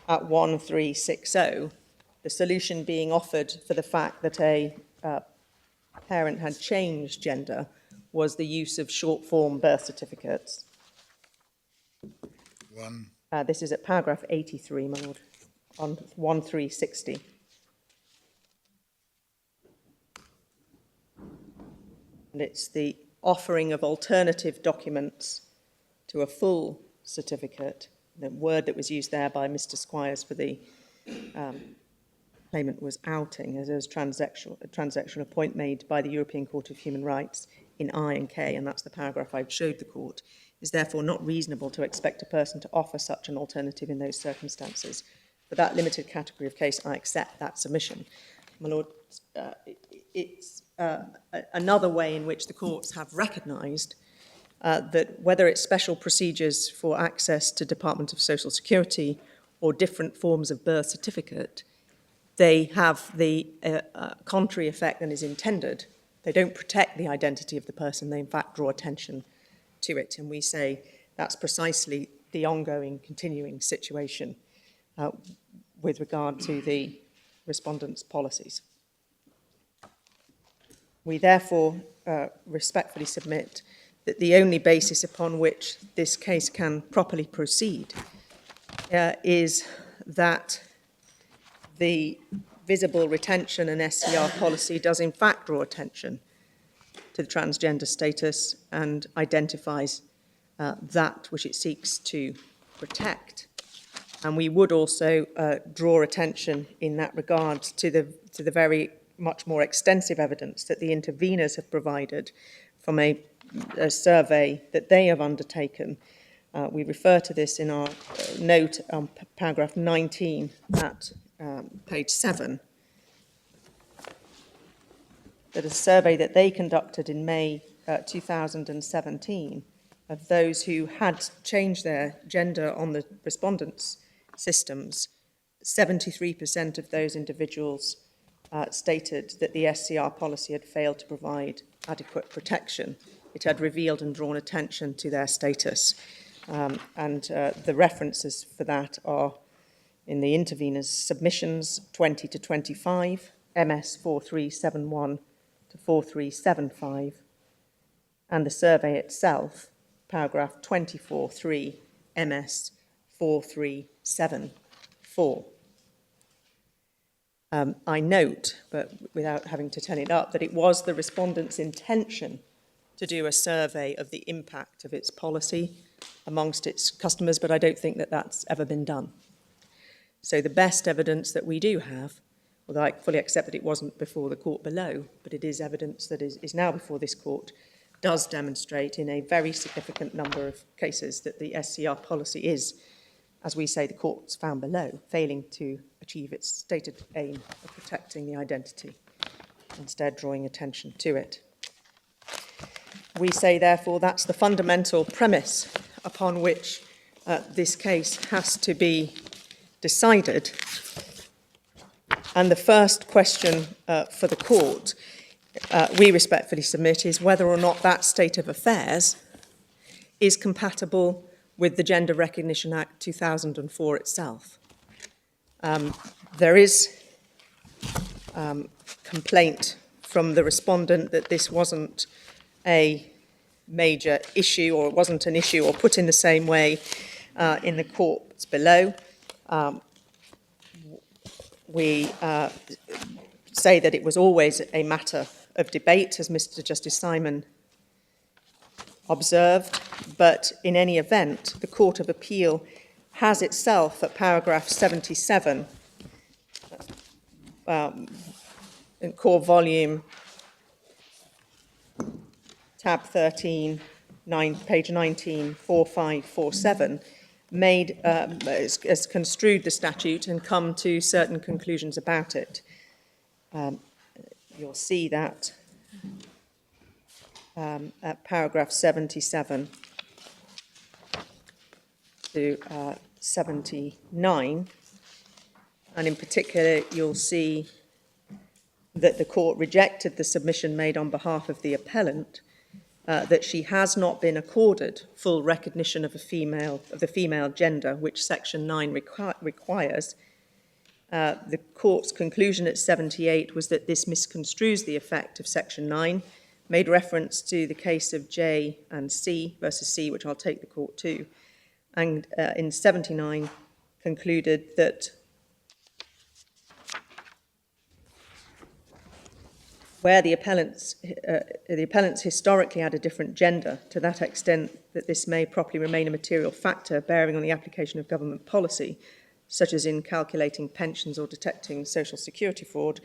at 1360, the solution being offered for the fact that a parent had changed gender was the use of short-form birth certificates. This is at paragraph 83, my lord, on 1360. And it's the offering of alternative documents to a full certificate, the word that was used there by Mr. Squires for the payment was outing, as it was a transactional point made by the European Court of Human Rights in I and K, and that's the paragraph I've showed the court. It is therefore not reasonable to expect a person to offer such an alternative in those circumstances. For that limited category of case, I accept that submission. My lord, it's another way in which the courts have recognised that whether it's special procedures for access to Department of Social Security or different forms of birth certificate, they have the contrary effect than is intended. They don't protect the identity of the person, they in fact draw attention to it. And we say that's precisely the ongoing, continuing situation with regard to the respondents' policies. We therefore respectfully submit that the only basis upon which this case can properly proceed is that the visible retention and SCR policy does in fact draw attention to the transgender status and identifies that which it seeks to protect. And we would also draw attention in that regard to the very much more extensive evidence that the interveners have provided from a survey that they have undertaken. We refer to this in our note on paragraph 19 at page 7, that a survey that they conducted in May 2017 of those who had changed their gender on the respondents' systems, 73% of those individuals stated that the SCR policy had failed to provide adequate protection. It had revealed and drawn attention to their status. The references for that are in the interveners' submissions 20 to 25, MS 4371 to 4375, and the survey itself, paragraph 24.3, MS 4374. I note, but without having to turn it up, that it was the respondent's intention to do a survey of the impact of its policy amongst its customers, but I don't think that that's ever been done. So the best evidence that we do have, although I fully accept that it wasn't before the court below, but it is evidence that is now before this court, does demonstrate in a very significant number of cases that the SCR policy is, as we say, the court's found below, failing to achieve its stated aim of protecting the identity, instead drawing attention to it. We say, therefore, that's the fundamental premise upon which this case has to be decided. And the first question for the court, we respectfully submit, is whether or not that state of affairs is compatible with the Gender Recognition Act 2004 itself. There is complaint from the respondent that this wasn't a major issue, or it wasn't an issue, or put in the same way in the courts below. We say that it was always a matter of debate, as Mr. Justice Simon observed, but in any event, the Court of Appeal has itself, at paragraph 77, in core volume, tab 13, page 19, 4547, has construed the statute and come to certain conclusions about it. You'll see that at paragraph 77 to 79, and in particular you'll see that the court rejected the submission made on behalf of the appellant that she has not been accorded full recognition of the female gender, which Section 9 requires. The court's conclusion at 78 was that this misconstrues the effect of Section 9, made reference to the case of J and C versus C, which I'll take the court to, and in 79 concluded that where the appellants historically had a different gender, to that extent that this may properly remain a material factor bearing on the application of government policy, such as in calculating pensions or detecting social security fraud,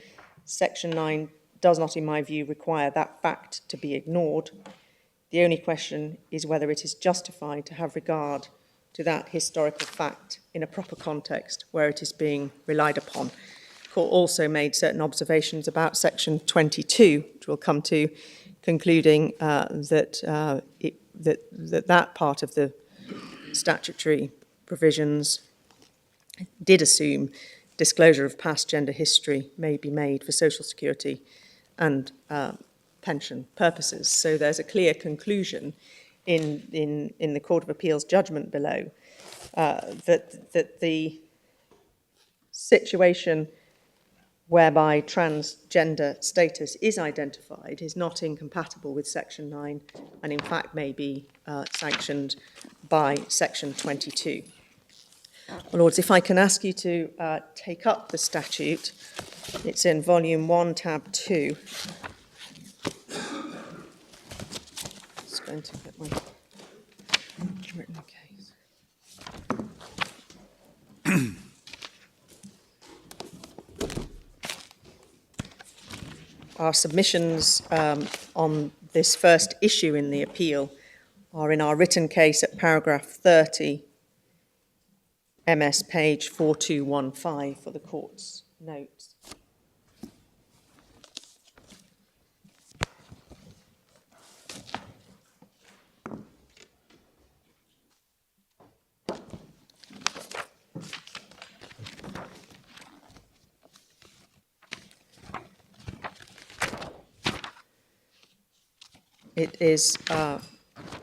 Section 9 does not, in my view, require that fact to be ignored. The only question is whether it is justified to have regard to that historical fact in a proper context where it is being relied upon. The court also made certain observations about Section 22, which we'll come to, concluding that part of the statutory provisions did assume disclosure of past gender history may be made for social security and pension purposes. So there's a clear conclusion in the Court of Appeal's judgment below that the situation whereby transgender status is identified is not incompatible with Section 9 and in fact may be sanctioned by Section 22. Well, Lords, if I can ask you to take up the statute. It's in volume 1, tab 2. Just going to get my written case. Our submissions on this first issue in the appeal are in our written case at paragraph 30, MS page 4215 for the court's notes. It is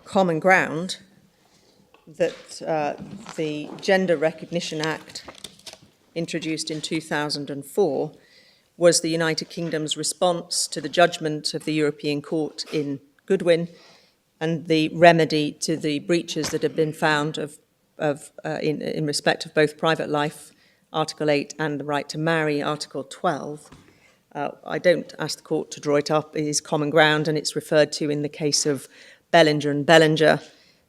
common ground that the Gender Recognition Act, introduced in 2004, was the United Kingdom's response to the judgment of the European Court in Goodwin and the remedy to the breaches that have been found in respect of both private life, Article 8, and the right to marry, Article 12. I don't ask the court to draw it up. It is common ground, and it's referred to in the case of Bellinger and Bellinger.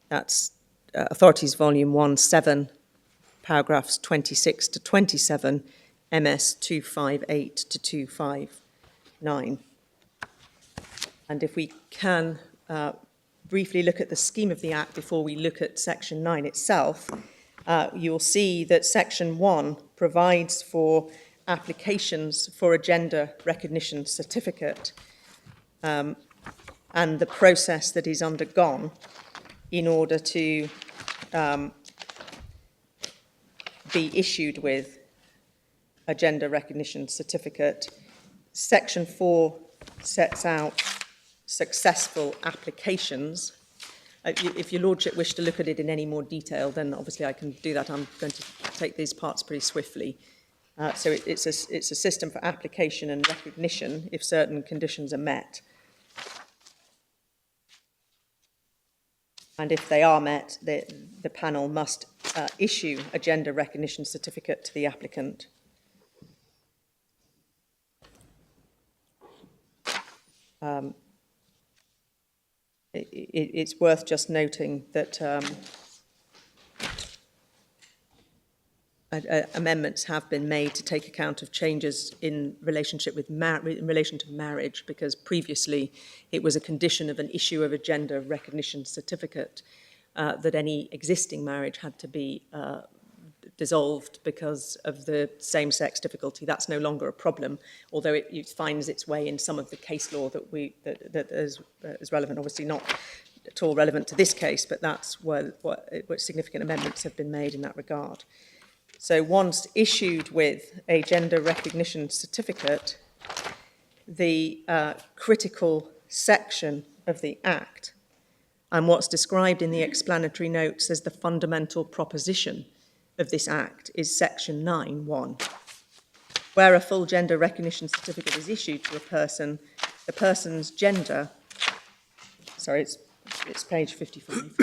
That's Authorities Volume 1, 7, paragraphs 26 to 27, MS 258 to 259. And if we can briefly look at the scheme of the Act before we look at Section 9 itself, you'll see that Section 1 provides for applications for a gender recognition certificate and the process that is undergone in order to be issued with a gender recognition certificate. Section 4 sets out successful applications. If your Lordship wish to look at it in any more detail, then obviously I can do that. I'm going to take these parts pretty swiftly. So it's a system for application and recognition if certain conditions are met. And if they are met, the panel must issue a gender recognition certificate to the applicant. It's worth just noting that amendments have been made to take account of changes in relation to marriage, because previously it was a condition of an issue of a gender recognition certificate that any existing marriage had to be dissolved because of the same-sex difficulty. That's no longer a problem, although it finds its way in some of the case law that is relevant. Obviously not at all relevant to this case, but that's where significant amendments have been made in that regard. So once issued with a gender recognition certificate, the critical section of the Act and what's described in the explanatory notes as the fundamental proposition of this Act is Section 9(1). Where a full gender recognition certificate is issued to a person, the person's gender, sorry, it's page 55.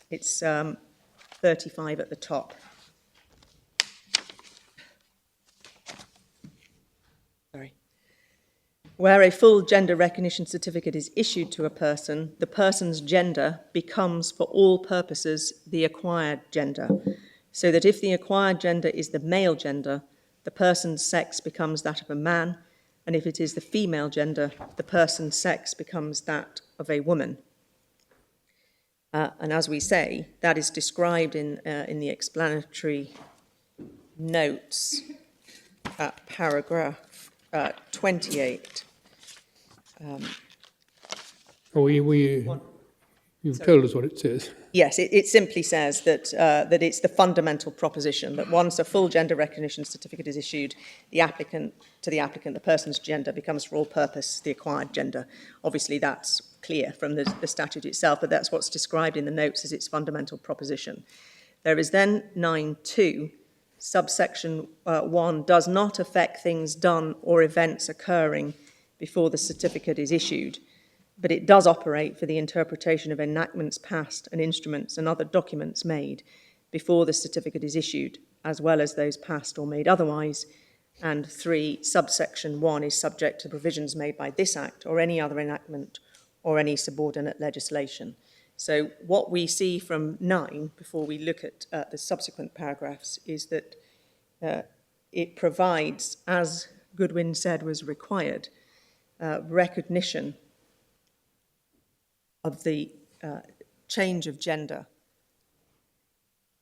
It's 35 at the top. Sorry. Where a full gender recognition certificate is issued to a person, the person's gender becomes, for all purposes, the acquired gender. So that if the acquired gender is the male gender, the person's sex becomes that of a man, and if it is the female gender, the person's sex becomes that of a woman. And as we say, that is described in the explanatory notes at paragraph 28. You've told us what it says. Yes, it simply says that it's the fundamental proposition that once a full gender recognition certificate is issued, the person's gender becomes for all purpose the acquired gender. Obviously, that's clear from the statute itself, but that's what's described in the notes as its fundamental proposition. There is then 9(2), subsection 1 does not affect things done or events occurring before the certificate is issued, but it does operate for the interpretation of enactments passed and instruments and other documents made before the certificate is issued, as well as those passed or made otherwise. And 3, subsection 1 is subject to provisions made by this Act or any other enactment or any subordinate legislation. So what we see from 9, before we look at the subsequent paragraphs, is that it provides, as Goodwin said was required, recognition of the change of gender,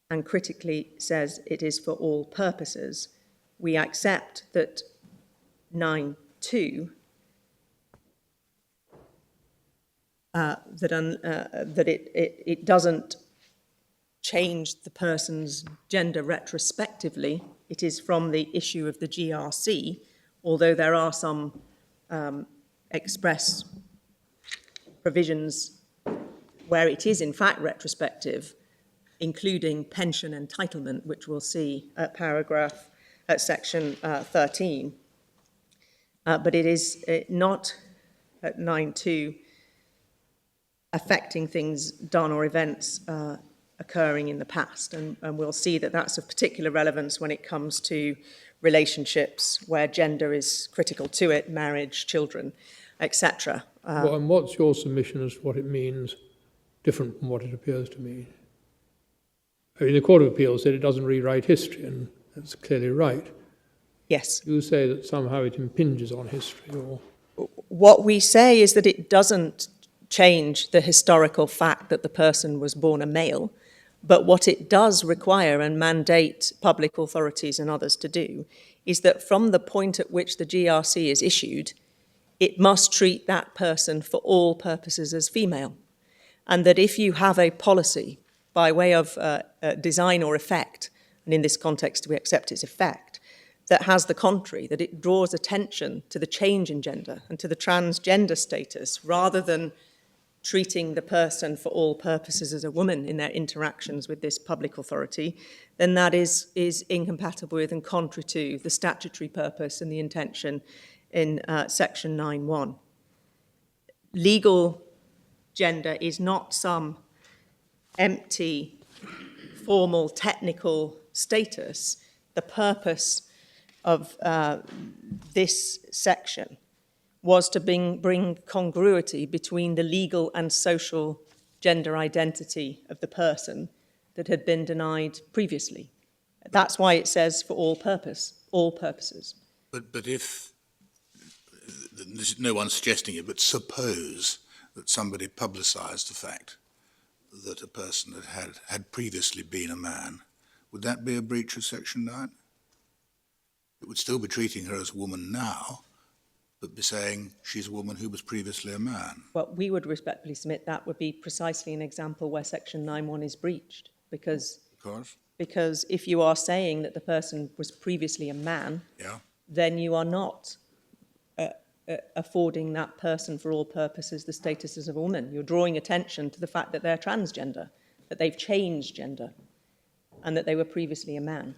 and critically says it is for all purposes. We accept that 9(2) that it doesn't change the person's gender retrospectively. It is from the issue of the GRC, although there are some express provisions where it is in fact retrospective, including pension entitlement, which we'll see at section 13. But it is not at 9(2) affecting things done or events occurring in the past. And we'll see that that's of particular relevance when it comes to relationships where gender is critical to it, marriage, children, etc. And what's your submission as to what it means, different from what it appears to mean? I mean, the Court of Appeal said it doesn't rewrite history, and that's clearly right. Yes. You say that somehow it impinges on history, or... What we say is that it doesn't change the historical fact that the person was born a male, but what it does require and mandate public authorities and others to do is that from the point at which the GRC is issued, it must treat that person for all purposes as female. And that if you have a policy by way of design or effect, and in this context we accept its effect, that has the contrary, that it draws attention to the change in gender and to the transgender status, rather than treating the person for all purposes as a woman in their interactions with this public authority, then that is incompatible with and contrary to the statutory purpose and the intention in section 9.1. Legal gender is not some empty, formal, technical status. The purpose of this section was to bring congruity between the legal and social gender identity of the person that had been denied previously. That's why it says for all purposes. But if, no one's suggesting it, but suppose that somebody publicised the fact that a person had previously been a man, would that be a breach of Section 9? It would still be treating her as a woman now, but be saying she's a woman who was previously a man. Well, we would respectfully submit that would be precisely an example where Section 9.1 is breached, because if you are saying that the person was previously a man, then you are not affording that person for all purposes the status as a woman. You're drawing attention to the fact that they're transgender, that they've changed gender, and that they were previously a man.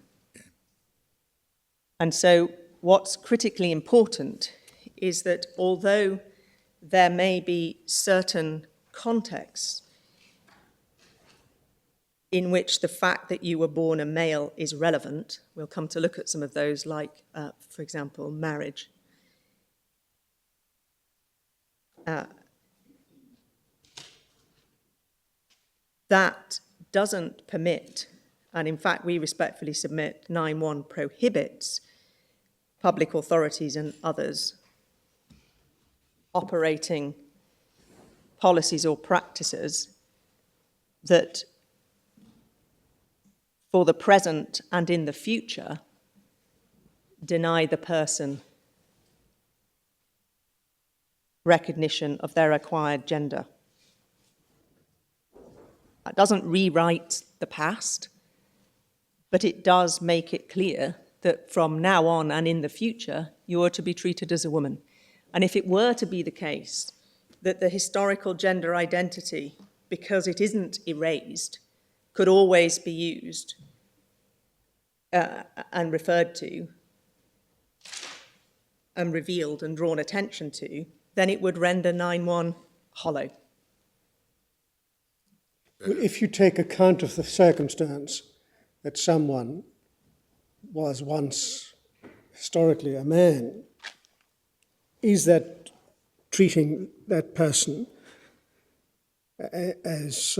And so what's critically important is that although there may be certain contexts in which the fact that you were born a male is relevant, we'll come to look at some of those, like, for example, marriage. That doesn't permit, and in fact we respectfully submit 9.1 prohibits public authorities and others operating policies or practices that for the present and in the future deny the person recognition of their acquired gender. It doesn't rewrite the past, but it does make it clear that from now on and in the future, you are to be treated as a woman. And if it were to be the case that the historical gender identity, because it isn't erased, could always be used and referred to and revealed and drawn attention to, then it would render 9.1 hollow. If you take account of the circumstance that someone was once historically a man, is that treating that person as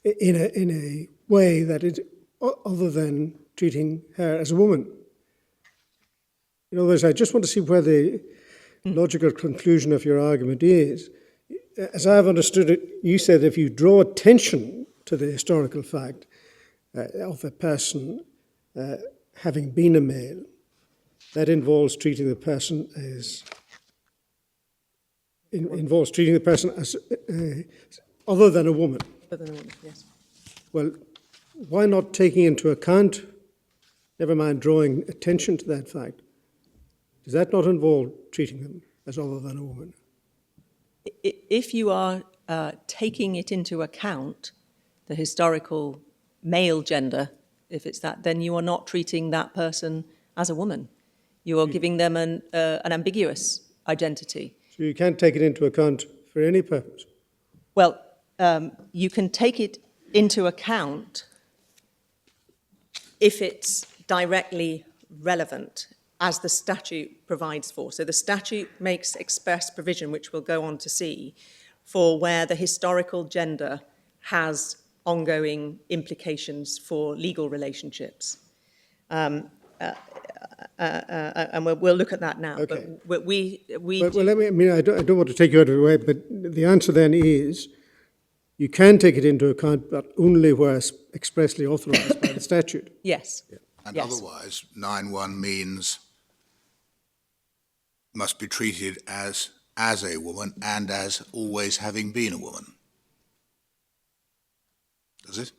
in a way that is other than treating her as a woman? In other words, I just want to see where the logical conclusion of your argument is. As I've understood it, you said if you draw attention to the historical fact of a person having been a male, that involves treating the person as other than a woman. Other than a woman, yes. Well, why not taking into account, never mind drawing attention to that fact, does that not involve treating them as other than a woman? If you are taking it into account, the historical male gender, if it's that, then you are not treating that person as a woman. You are giving them an ambiguous identity. So you can't take it into account for any purpose? Well, you can take it into account if it's directly relevant, as the statute provides for. So the statute makes express provision, which we'll go on to see, for where the historical gender has ongoing implications for legal relationships. and we'll look at that now. Okay. But we Well, let me, I mean, I don't want to take you out of the way, but the answer then is you can take it into account, but only where expressly authorised by the statute. yes. And Yes. otherwise, 9.1 means must be treated as a woman and as always having been a woman. Does it?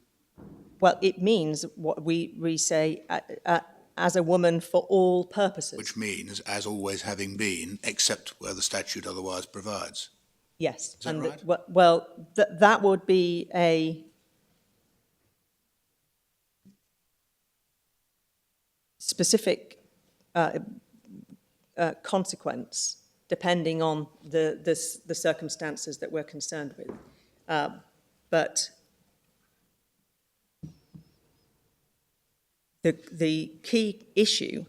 Well, it means what we say as a woman for all purposes. Which means as always having been, except where the statute otherwise provides. Yes. Is that right? That would be a specific consequence depending on the circumstances that we're concerned with. But the key issue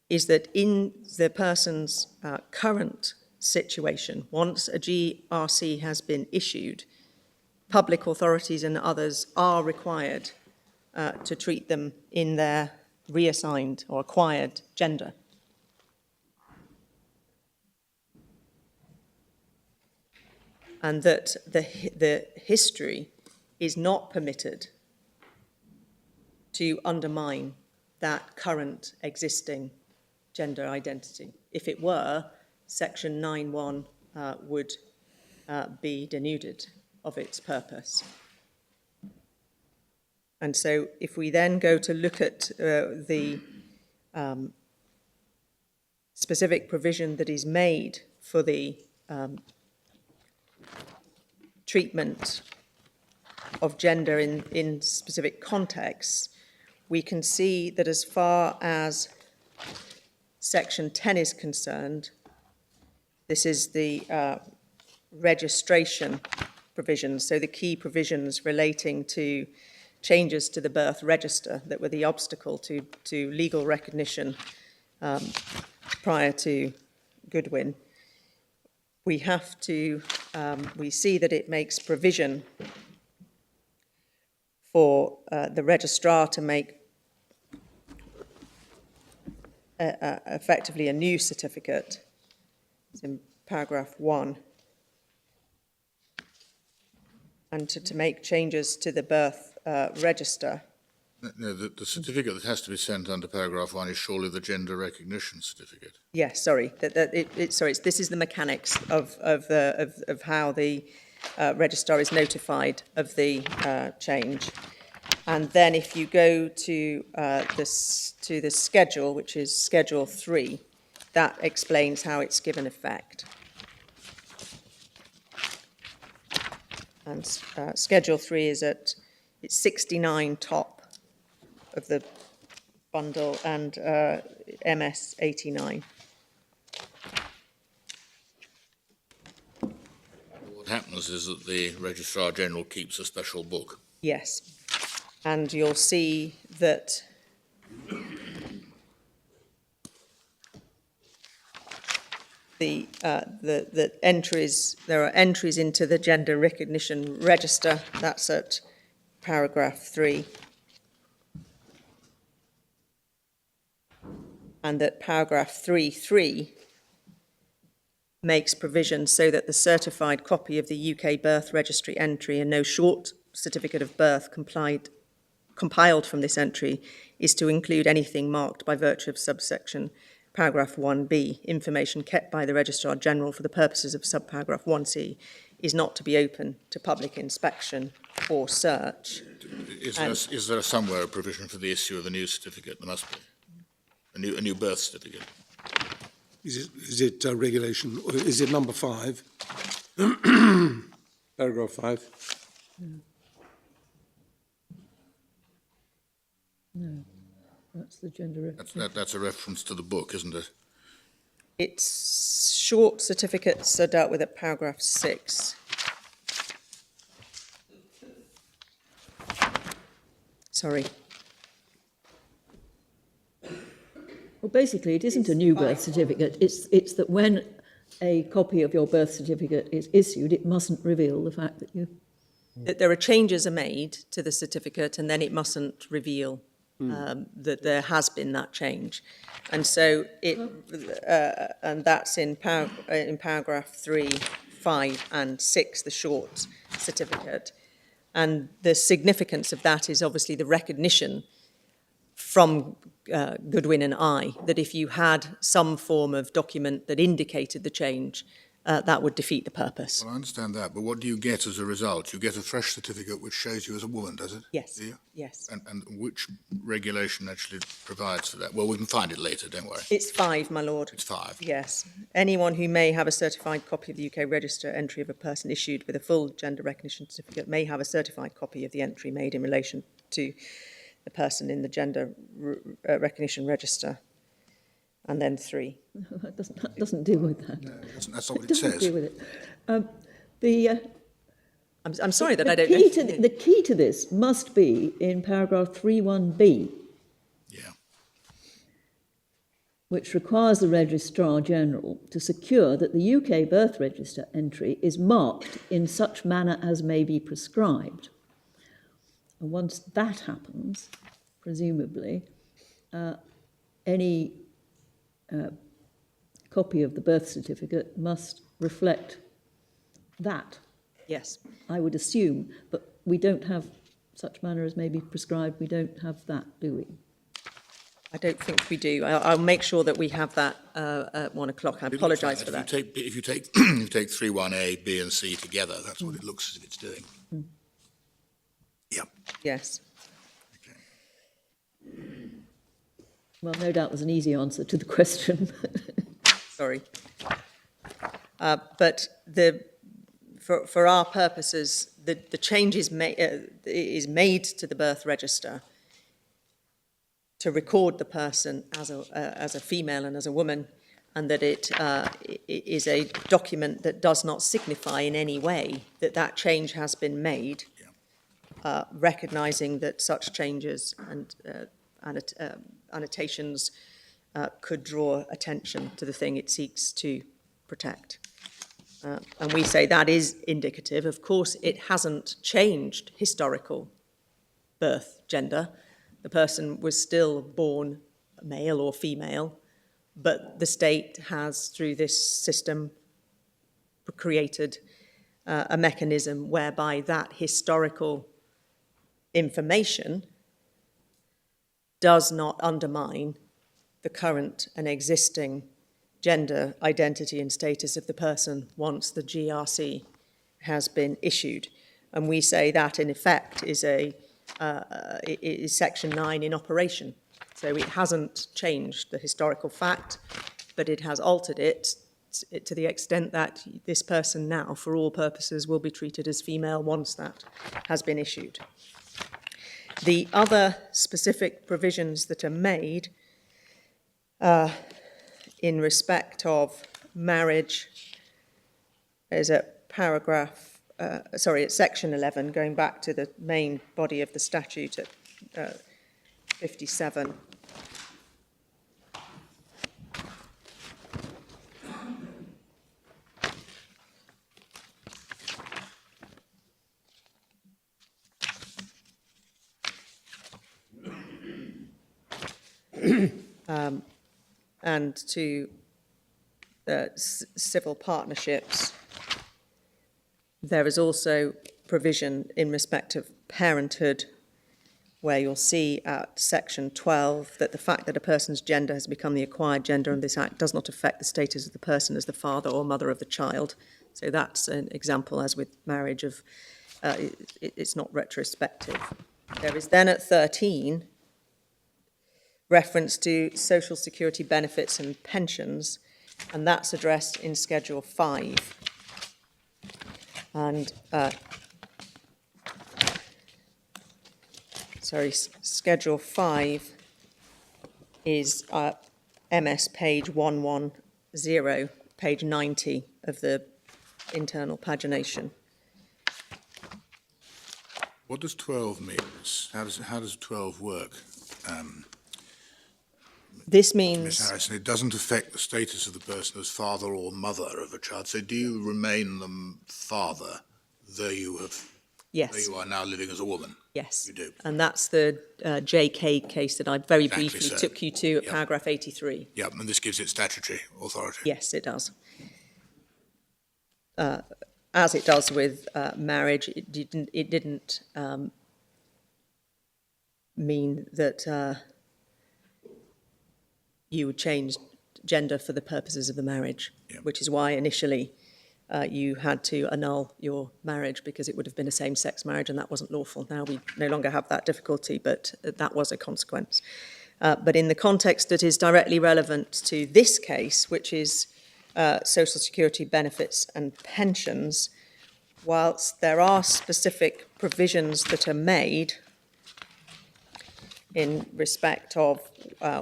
is that in the person's current situation, once a GRC has been issued, public authorities and others are required to treat them in their reassigned or acquired gender. And that the history is not permitted to undermine that current existing gender identity. If it were, Section 9.1 would be denuded of its purpose. And so if we then go to look at the specific provision that is made for the treatment of gender in specific contexts, we can see that as far as Section 10 is concerned, this is the registration provisions, so the key provisions relating to changes to the birth register that were the obstacle to legal recognition prior to Goodwin. We have to, we see that it makes provision for the registrar to make effectively a new certificate. It's in paragraph 1. And to make changes to the birth register. No, the certificate that has to be sent under paragraph 1 is surely the gender recognition certificate. Yes, sorry. This is the mechanics of how the registrar is notified of the change. And then if you go to the schedule, which is Schedule 3, that explains how it's given effect. And Schedule 3 is it's 69 top of the bundle and MS 89. What happens is that the Registrar General keeps a special book. Yes. And you'll see that the entries, there are entries into the gender recognition register. That's at paragraph 3. And that paragraph 3.3 makes provision so that the certified copy of the UK birth registry entry and no short certificate of birth compiled from this entry is to include anything marked by virtue of subsection paragraph 1b, information kept by the Registrar General for the purposes of subparagraph 1c is not to be open to public inspection or search. Is there somewhere a provision for the issue of a new certificate? There must be. A new birth certificate. Is it regulation, or is it number 5? Paragraph 5. No, that's the gender. That's a reference to the book, isn't it? It's short certificates are dealt with at paragraph 6. Sorry. Well, basically, it isn't a new birth certificate. It's that when a copy of your birth certificate is issued, it mustn't reveal the fact that you... That there are changes are made to the certificate and then it mustn't reveal that there has been that change. And so and that's in paragraph 3, 5 and 6, the short certificate. And the significance of that is obviously the recognition from Goodwin and I that if you had some form of document that indicated the change, that would defeat the purpose. Well, I understand that, but what do you get as a result? You get a fresh certificate which shows you as a woman, does it? Yes. Do you? Yes. And which regulation actually provides for that? Well, we can find it later, don't worry. It's 5, my lord. It's 5. Yes. Anyone who may have a certified copy of the UK Register entry of a person issued with a full gender recognition certificate may have a certified copy of the entry made in relation to the person in the gender recognition register. And then 3. That doesn't deal with that. No, that's not what it Doesn't says. deal with it. I'm sorry that I don't know. The key to this must be in paragraph 3.1b, Yeah. which requires the Registrar General to secure that the UK birth register entry is marked in such manner as may be prescribed. And once that happens, presumably, any copy of the birth certificate must reflect that, Yes. I would assume, but we don't have such manner as may be prescribed. We don't have that, do we? I don't think we do. I'll make sure that we have that at 1 o'clock. I apologise for that. If you take 3.1a, B and C together, that's what it looks as if it's doing. Yeah. Yes. Okay. Well, no doubt there's an easy answer to the question. Sorry. But for our purposes, the change is made to the birth register to record the person as a female and as a woman, and that it is a document that does not signify in any way that that change has been made, recognising that such changes and annotations could draw attention to the thing it seeks to protect. And we say that is indicative. Of course, it hasn't changed historical birth gender. The person was still born male or female, but the state has, through this system, created a mechanism whereby that historical information does not undermine the current and existing gender identity and status of the person once the GRC has been issued. And we say that, in effect, is Section 9 in operation. So it hasn't changed the historical fact, but it has altered it to the extent that this person now, for all purposes, will be treated as female once that has been issued. The other specific provisions that are made in respect of marriage is at it's section 11, going back to the main body of the statute at 57. And to civil partnerships, there is also provision in respect of parenthood, where you'll see at section 12 that the fact that a person's gender has become the acquired gender in this act does not affect the status of the person as the father or mother of the child. So that's an example, as with marriage, of it's not retrospective. There is then at 13 reference to social security benefits and pensions, and that's addressed in Schedule 5. And, Schedule 5 is MS page 110, page 90 of the internal pagination. What does 12 mean? How does 12 work? This Ms. means, Harrison, it doesn't affect the status of the person as father or mother of a child. So do you remain the father, though you have Yes. Where you are now living as a woman. Yes. You do. And that's the JK case that I very Exactly briefly so. took you to at Yep. paragraph 83. Yeah, and this gives it statutory authority. Yes, it does. As it does with marriage, it didn't mean that you would change gender for the purposes of the marriage, Yeah. which is why initially you had to annul your marriage because it would have been a same-sex marriage and that wasn't lawful. Now we no longer have that difficulty, but that was a consequence. But in the context that is directly relevant to this case, which is social security benefits and pensions, whilst there are specific provisions that are made in respect of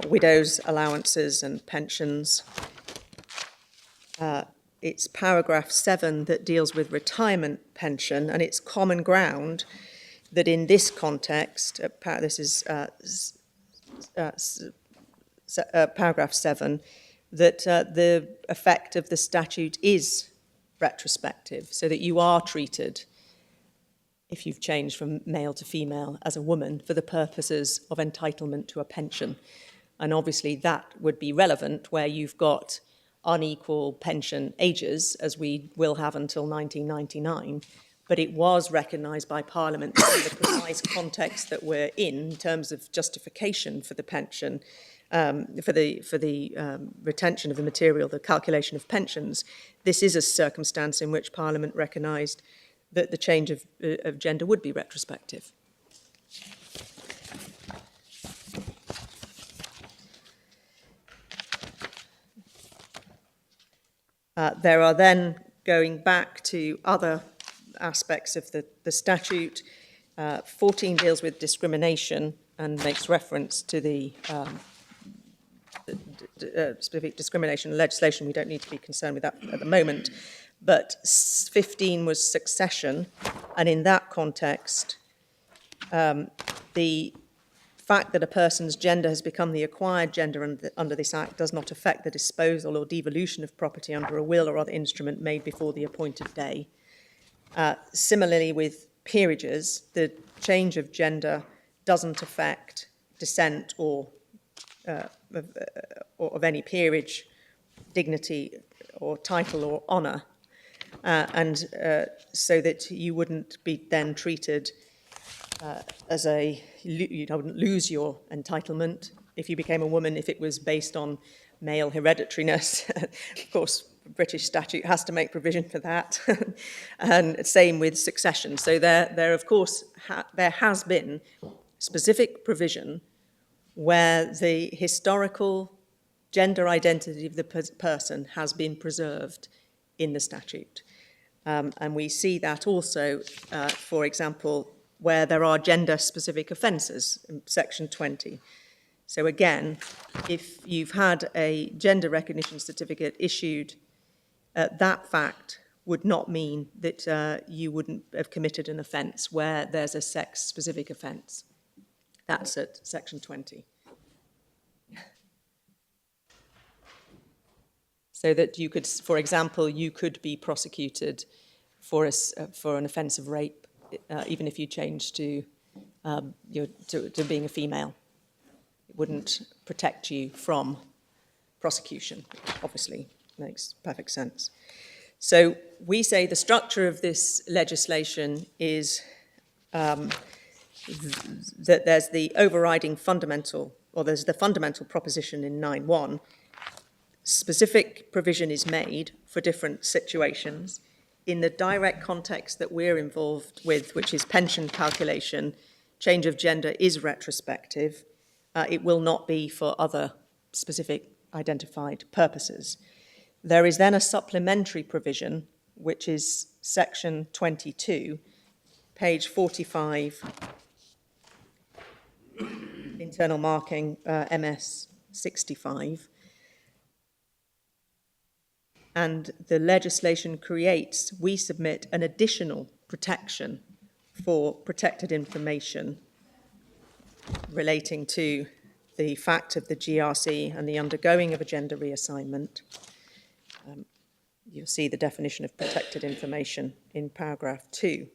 widows' allowances and pensions, it's paragraph 7 that deals with retirement pension, and it's common ground that in this context, this is paragraph 7, that the effect of the statute is retrospective, so that you are treated, if you've changed from male to female, as a woman for the purposes of entitlement to a pension. And obviously that would be relevant where you've got unequal pension ages, as we will have until 1999, but it was recognised by Parliament in the precise context that we're in terms of justification for the pension, for the retention of the material, the calculation of pensions. This is a circumstance in which Parliament recognised that the change of gender would be retrospective. There are then, going back to other aspects of the statute, 14 deals with discrimination and makes reference to the specific discrimination legislation. We don't need to be concerned with that at the moment. But 15 was succession, and in that context, the fact that a person's gender has become the acquired gender under this Act does not affect the disposal or devolution of property under a will or other instrument made before the appointed day. Similarly, with peerages, the change of gender doesn't affect descent or of any peerage, dignity or title or honour, so that you wouldn't be then treated as you wouldn't lose your entitlement if you became a woman if it was based on male hereditariness. Of course, British statute has to make provision for that. And same with succession. So there of course, there has been specific provision where the historical gender identity of the person has been preserved in the statute. And we see that also, for example, where there are gender-specific offences in section 20. So again, if you've had a gender recognition certificate issued, that fact would not mean that you wouldn't have committed an offence where there's a sex-specific offence. That's at section 20. So that you could, for example, you could be prosecuted for an offence of rape, even if you changed to being a female. It wouldn't protect you from prosecution, obviously. Makes perfect sense. So we say the structure of this legislation is that there's the overriding fundamental, or there's the fundamental proposition in 9.1. Specific provision is made for different situations. In the direct context that we're involved with, which is pension calculation, change of gender is retrospective. It will not be for other specific identified purposes. There is then a supplementary provision, which is section 22, page 45, internal marking MS 65. And the legislation creates, we submit an additional protection for protected information relating to the fact of the GRC and the undergoing of a gender reassignment. You'll see the definition of protected information in paragraph 2.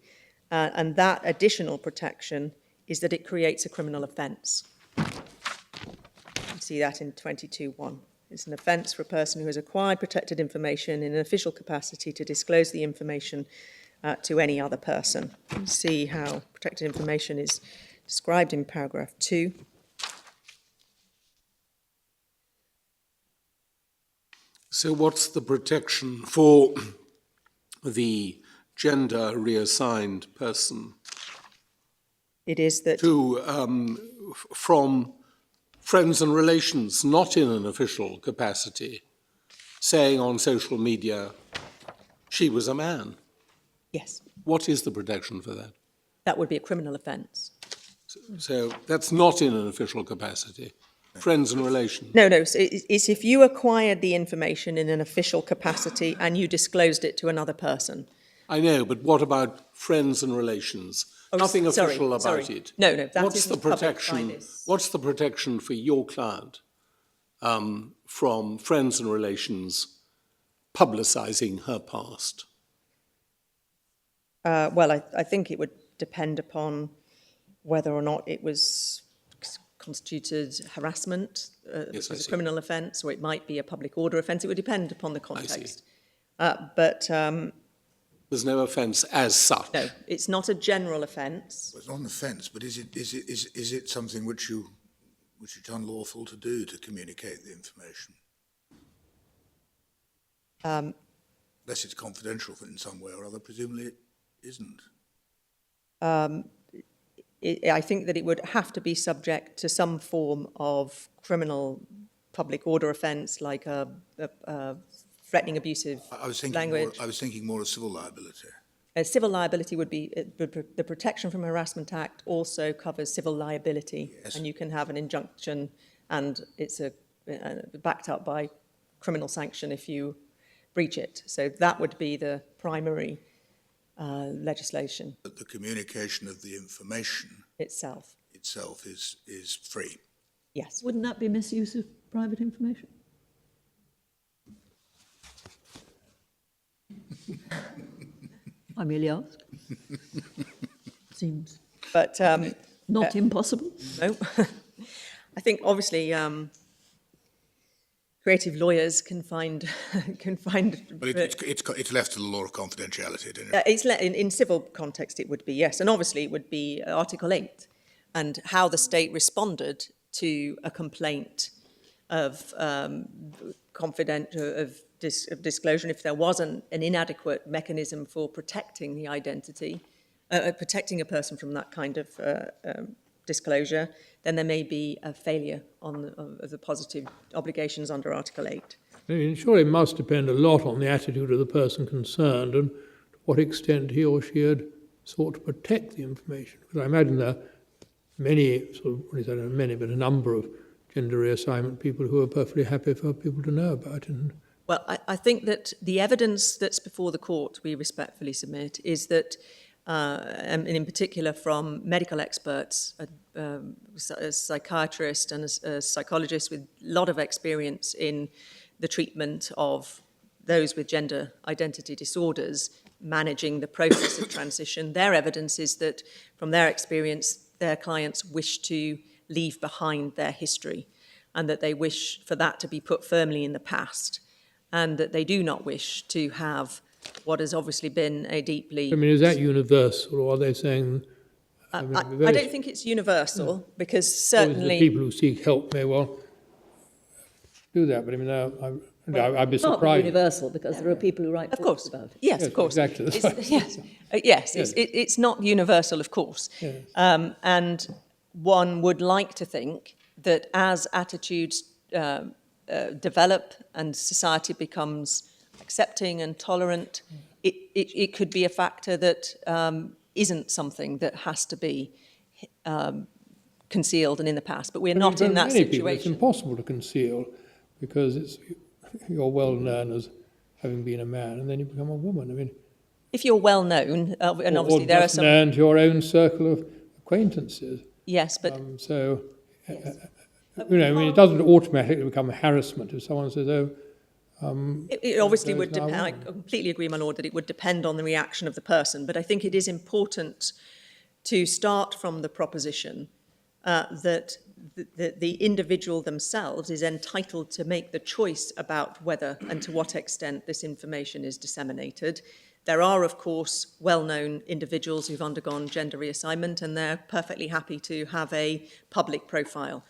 And that additional protection is that it creates a criminal offence. You see that in 22(1). It's an offence for a person who has acquired protected information in an official capacity to disclose the information to any other person. You see how protected information is described in paragraph 2. So what's the protection for the gender reassigned person It is that from friends and relations not in an official capacity saying on social media she was a man? yes, What is the protection for that? that would be a criminal offence. So that's not in an official capacity. Friends and relations. No, it's if you acquired the information in an official capacity and you disclosed it to another person. I know, but what about friends and relations? Nothing official about it. No, that What's the isn't covered by protection? this. What's the protection for your client from friends and relations publicising her past? Well, I think it would depend upon whether or not it was constituted harassment, Yes, which I is a see. criminal offence, or it might be a public order offence. It would depend upon the see. context. There's no offence as such. No, it's not a general offence. It's not an offence, but is it something which it's unlawful to do, to communicate the information? Unless it's confidential in some way or other, presumably it isn't. I think that it would have to be subject to some form of criminal public order offence, like a threatening, abusive language. I was thinking more of civil liability. Civil liability would be, the Protection from Harassment Act also covers civil liability. Yes. And you can have an injunction, and it's backed up by criminal sanction if you breach it. So that would be the primary legislation But the communication of the information itself. is free. Yes. Wouldn't that be misuse of private information? I merely ask. Seems But not impossible. no, I think obviously creative lawyers can find But it's left to the law of confidentiality, isn't it? it's in civil context it would be, yes, and obviously it would be Article 8 and how the state responded to a complaint of disclosure, and if there wasn't an inadequate mechanism for protecting the identity, protecting a person from that kind of disclosure, then there may be a failure of the positive obligations under Article 8. I mean, surely it must depend a lot on the attitude of the person concerned and to what extent he or she had sought to protect the information. Because I imagine there are many, but a number of gender reassignment people who are perfectly happy for people to know about it. Well, I think that the evidence that's before the court, we respectfully submit, is that, and in particular from medical experts, a psychiatrist and a psychologist with a lot of experience in the treatment of those with gender identity disorders, managing the process of transition, their evidence is that, from their experience, their clients wish to leave behind their history and that they wish for that to be put firmly in the past, and that they do not wish to have what has obviously been a deeply... I mean, is that universal, or are they saying... I don't think it's universal, because certainly... The people who seek help may well do that, but I mean, I'd be It's not surprised. universal, because there are people who write Of books course. about it. Yes, of course. Exactly. It's not universal, of course. Yes. And one would like to think that as attitudes develop and society becomes accepting and tolerant, it could be a factor that isn't something that has to be concealed and in the past. But we're not in that many people, it's situation. impossible to conceal, because you're well known as having been a man, and then you become a woman. I mean, If you're well known, and obviously or there are just some... known to your own circle of acquaintances. Yes, but I mean, it doesn't automatically become harassment if someone says, "Oh, It obviously would There's now depend. I completely agree, my lord, that it would depend on the reaction of the person. But I think it is important to start from the proposition that the individual themselves is entitled to make the choice about whether and to what extent this information is disseminated. There are, of course, well-known individuals who've undergone gender reassignment, and they're perfectly happy to have a public profile.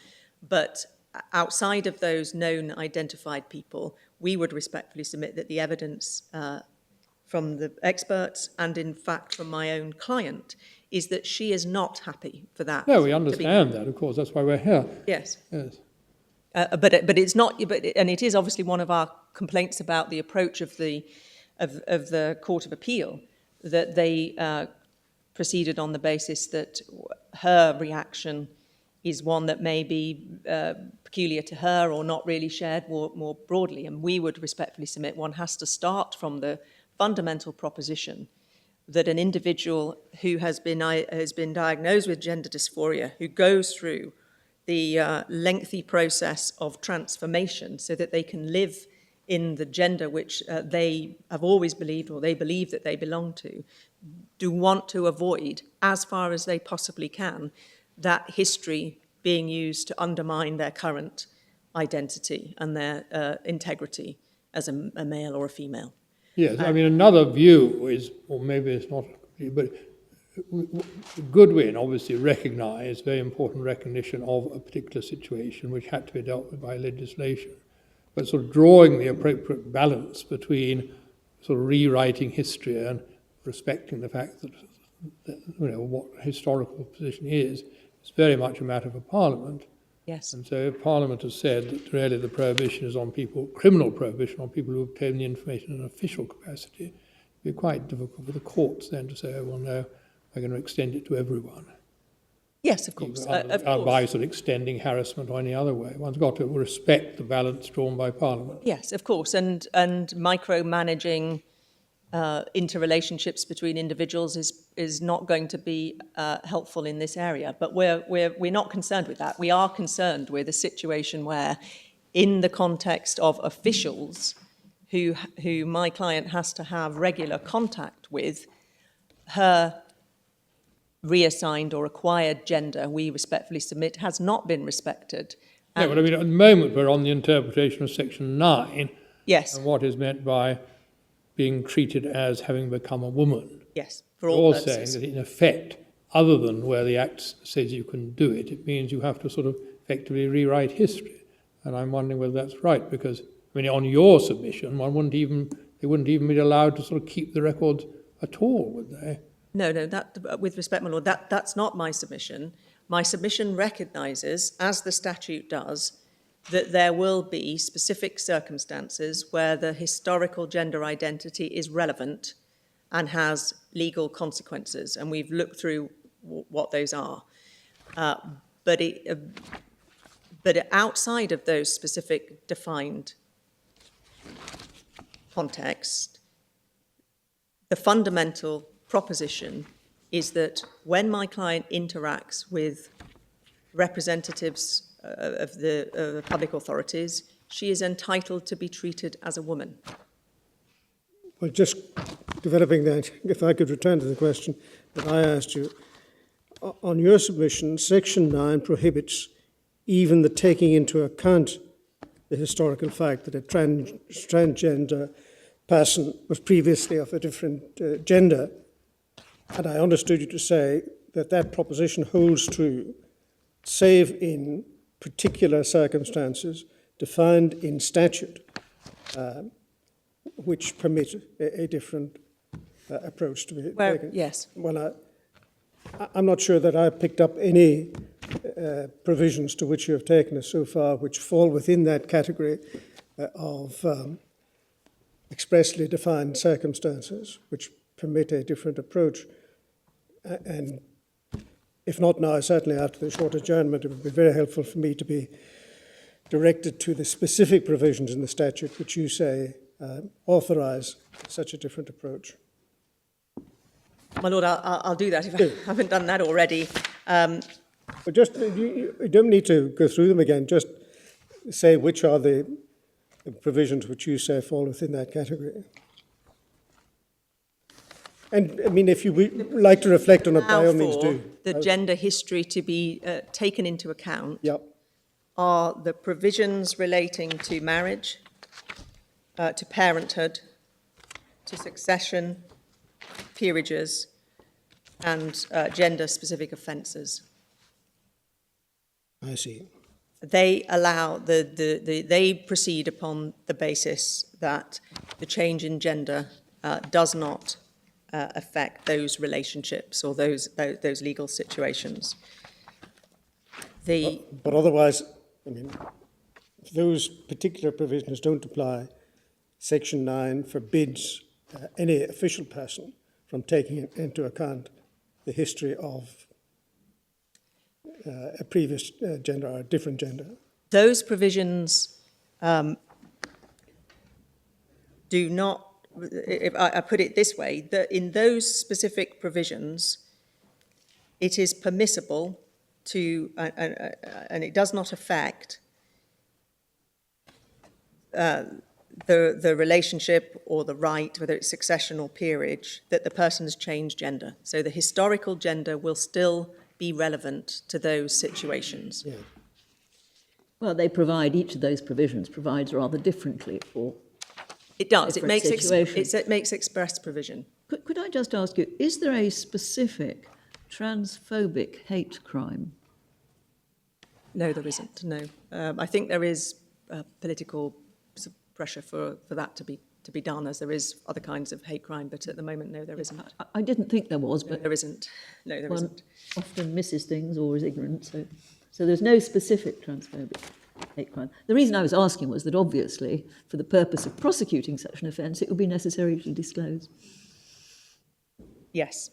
But outside of those known identified people, we would respectfully submit that the evidence from the experts and, in fact, from my own client is that she is not happy for that. No, we understand that, of course. That's why we're here. Yes. Yes. But it's not. And it is obviously one of our complaints about the approach of the Court of Appeal, that they proceeded on the basis that her reaction is one that may be peculiar to her or not really shared more broadly. And we would respectfully submit one has to start from the fundamental proposition that an individual who has been diagnosed with gender dysphoria, who goes through the lengthy process of transformation so that they can live in the gender which they have always believed or they believe that they belong to, do want to avoid, as far as they possibly can, that history being used to undermine their current identity and their integrity as a male or a female. Yes, I mean, another view is, or maybe it's not, but Goodwin obviously recognised very important recognition of a particular situation which had to be dealt with by legislation, but sort of drawing the appropriate balance between sort of rewriting history and respecting the fact that what historical position is very much a matter for Parliament. Yes. And so Parliament has said that really the prohibition is on people, criminal prohibition on people who obtain the information in an official capacity. It would be quite difficult for the courts then to say, oh, well, no, we're going to extend it to everyone. Yes, of course. By sort of extending harassment or any other way. One's got to respect the balance drawn by Parliament. Yes, of course. And micromanaging interrelationships between individuals is not going to be helpful in this area. But we're not concerned with that. We are concerned with a situation where, in the context of officials who my client has to have regular contact with, her reassigned or acquired gender, we respectfully submit, has not been respected. No, but I mean, at the moment we're on the interpretation of Section 9. Yes. And what is meant by being treated as having become a woman. Yes, for all purposes. purposes. Saying that in effect, other than where the Act says you can do it, it means you have to sort of effectively rewrite history. And I'm wondering whether that's right, because, I mean, on your submission, they wouldn't even be allowed to sort of keep the records at all, would they? No, that, with respect, my lord, that's not my submission. My submission recognises, as the statute does, that there will be specific circumstances where the historical gender identity is relevant and has legal consequences, and we've looked through what those are. But outside of those specific defined context, the fundamental proposition is that when my client interacts with representatives of the public authorities, she is entitled to be treated as a woman. Well, just developing that, if I could return to the question that I asked you. On your submission, Section 9 prohibits even the taking into account the historical fact that a transgender person was previously of a different gender. And I understood you to say that that proposition holds true, save in particular circumstances defined in statute, which permit a different approach to be taken. Yes. Well, I'm not sure that I picked up any provisions to which you have taken us so far which fall within that category of expressly defined circumstances which permit a different approach. And if not now, certainly after the short adjournment, it would be very helpful for me to be directed to the specific provisions in the statute which you say authorise such a different approach. My lord, I'll do that if I haven't done that already. But just, you don't need to go through them again, just say which are the provisions which you say fall within that category. And I mean, if you would like to reflect on it, by all means do. The gender history to be taken into account Yep. are the provisions relating to marriage, to parenthood, to succession, peerages, and gender-specific offences. I see. They allow they proceed upon the basis that the change in gender does not affect those relationships or those legal situations. But otherwise, I mean, if those particular provisions don't apply, Section 9 forbids any official person from taking into account the history of a previous gender or a different gender. Those provisions do not, if I put it this way, that in those specific provisions, it is permissible to, and it does not affect the relationship or the right, whether it's succession or peerage, that the person has changed gender. So the historical gender will still be relevant to those situations. Yeah. Well, they provide, each of those provisions provides rather differently for It does. It different makes, situations. it makes express provision. Could I just ask you, is there a specific transphobic hate crime? No, there isn't. No, I think there is political pressure for that to be done, as there is other kinds of hate crime. But at the moment, no, there isn't. I didn't think there was, but There isn't. No, there one isn't. often misses things or is ignorant. So there's no specific transphobic hate crime. The reason I was asking was that obviously, for the purpose of prosecuting such an offence, it would be necessary to disclose. Yes.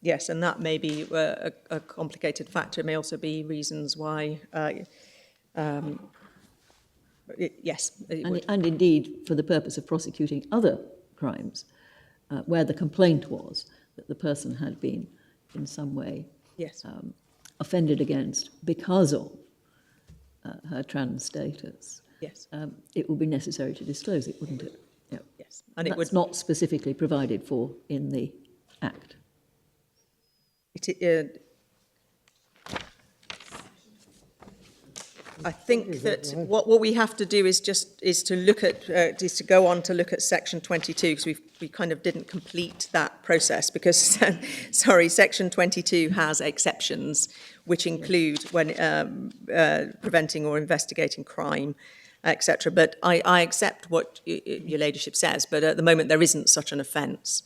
Yes, and that may be a complicated factor. It may also be reasons why. Yes. And indeed, for the purpose of prosecuting other crimes, where the complaint was that the person had been in some way Yes. Offended against because of her trans status, Yes. it would be necessary to disclose it, wouldn't it? Yeah. Yes. And That's not specifically provided for in the Act. I think that what we have to do is to look at is to go on to look at Section 22, because we kind of didn't complete that process because Section 22 has exceptions which include when preventing or investigating crime, etc. But I accept what your ladyship says, but at the moment there isn't such an offence.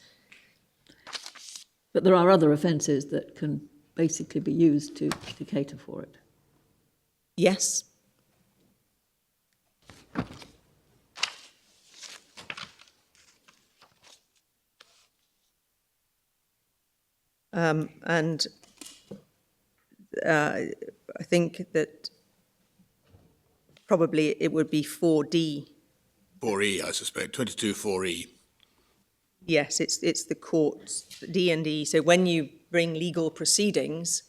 But there are other offences that can basically be used to cater for it. Yes. And I think that probably it would be 4D. 4E, I suspect, 22 4E. Yes, it's the courts, D&E. So when you bring legal proceedings,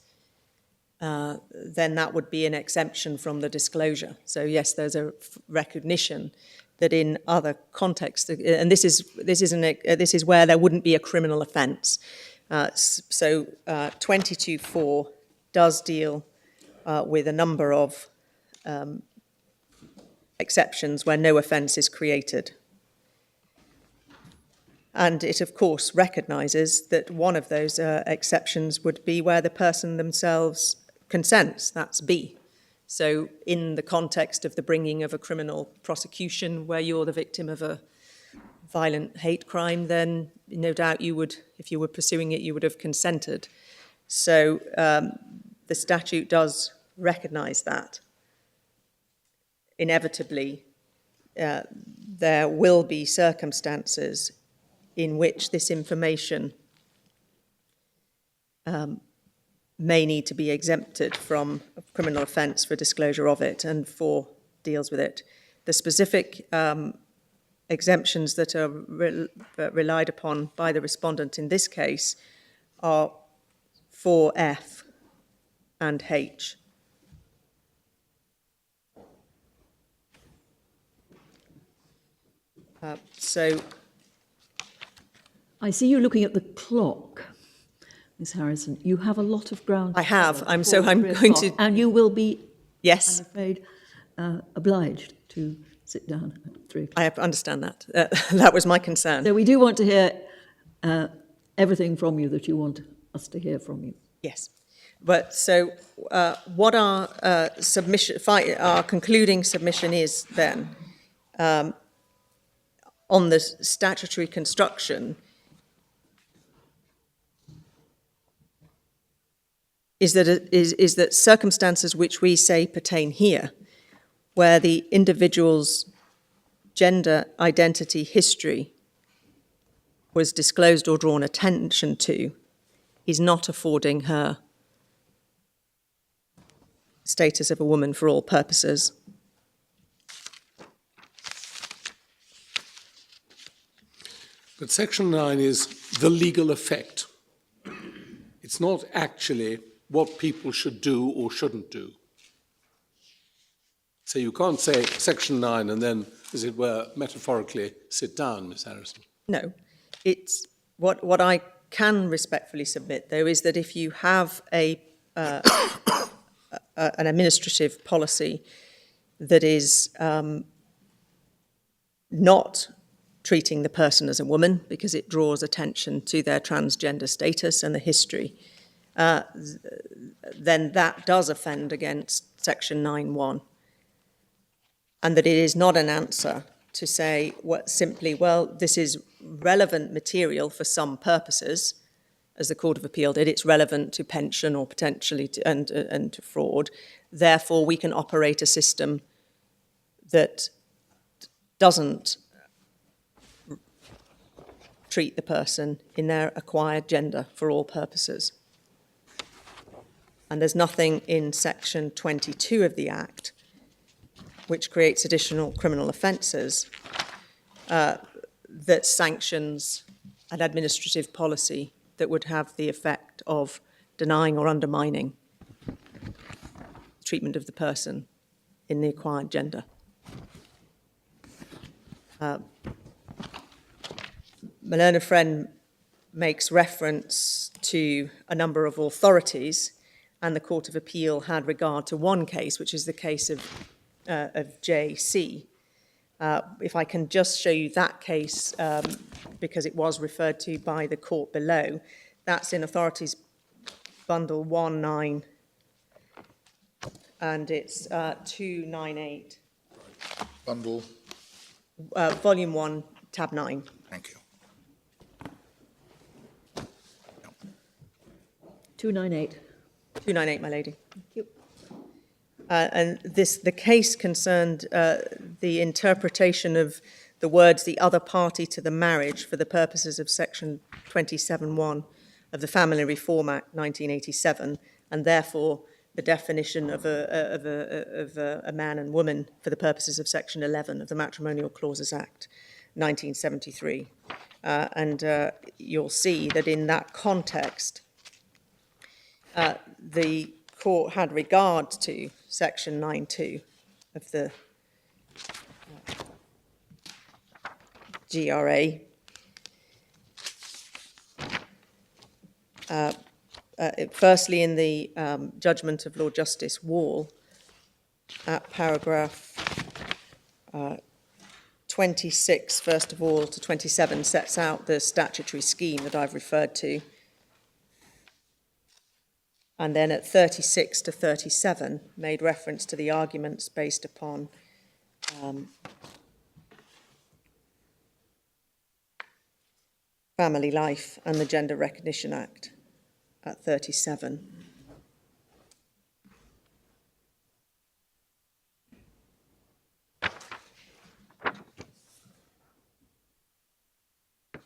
then that would be an exemption from the disclosure. So yes, there's a recognition that in other contexts, and this is where there wouldn't be a criminal offence. So 22.4 does deal with a number of exceptions where no offence is created. And it, of course, recognises that one of those exceptions would be where the person themselves consents. That's B. So in the context of the bringing of a criminal prosecution where you're the victim of a violent hate crime, then no doubt you would, if you were pursuing it, you would have consented. So the statute does recognise that. Inevitably, there will be circumstances in which this information may need to be exempted from a criminal offence for disclosure of it, and 4 deals with it. The specific exemptions that are relied upon by the respondent in this case are 4F and H. So I see you looking at the clock, Miss Harrison. You have a lot of ground. I to have. cover I'm before going 3 o'clock, to. and you will be, I'm Yes, afraid, obliged to sit down at 3 o'clock. I understand that. That was my concern. So we do want to hear everything from you that you want us to hear from you. Yes. But so what our our concluding submission is then on the statutory construction is that circumstances which we say pertain here, where the individual's gender identity history was disclosed or drawn attention to, is not affording her status of a woman for all purposes. But Section 9 is the legal effect. It's not actually what people should do or shouldn't do. So you can't say Section 9 and then, as it were, metaphorically sit down, Miss Harrison. No, it's what I can respectfully submit, though, is that if you have an administrative policy that is not treating the person as a woman because it draws attention to their transgender status and the history, then that does offend against Section 9(1), and that it is not an answer to say simply, well, this is relevant material for some purposes, as the Court of Appeal did. It's relevant to pension or potentially and to fraud. Therefore, we can operate a system that doesn't treat the person in their acquired gender for all purposes. And there's nothing in Section 22 of the Act which creates additional criminal offences that sanctions an administrative policy that would have the effect of denying or undermining treatment of the person in the acquired gender. My learned friend makes reference to a number of authorities, and the Court of Appeal had regard to one case, which is the case of JC. If I can just show you that case, because it was referred to by the court below, that's in Authorities Bundle 19, and it's 298. Bundle. Volume 1, tab 9. Thank you. 298. 298, my lady. Thank you. And the case concerned the interpretation of the words "the other party to the marriage" for the purposes of Section 27(1) of the Family Reform Act 1987, and therefore the definition of a man and woman for the purposes of Section 11 of the Matrimonial Clauses Act 1973. And you'll see that in that context, the court had regard to Section 9(2) of the GRA. Firstly, in the judgment of Lord Justice Wall, at paragraph 26, first of all, to 27, sets out the statutory scheme that I've referred to. And then at 36 to 37, made reference to the arguments based upon family life and the Gender Recognition Act at 37.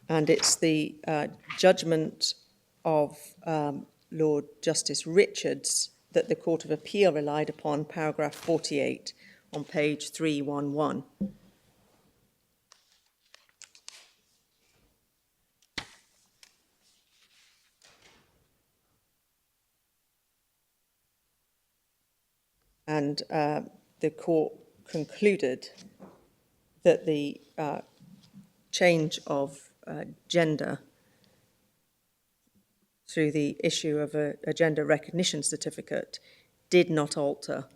And it's the judgment of Lord Justice Richards that the Court of Appeal relied upon, paragraph 48 on page 311. And the court concluded that the change of gender through the issue of a gender recognition certificate did not alter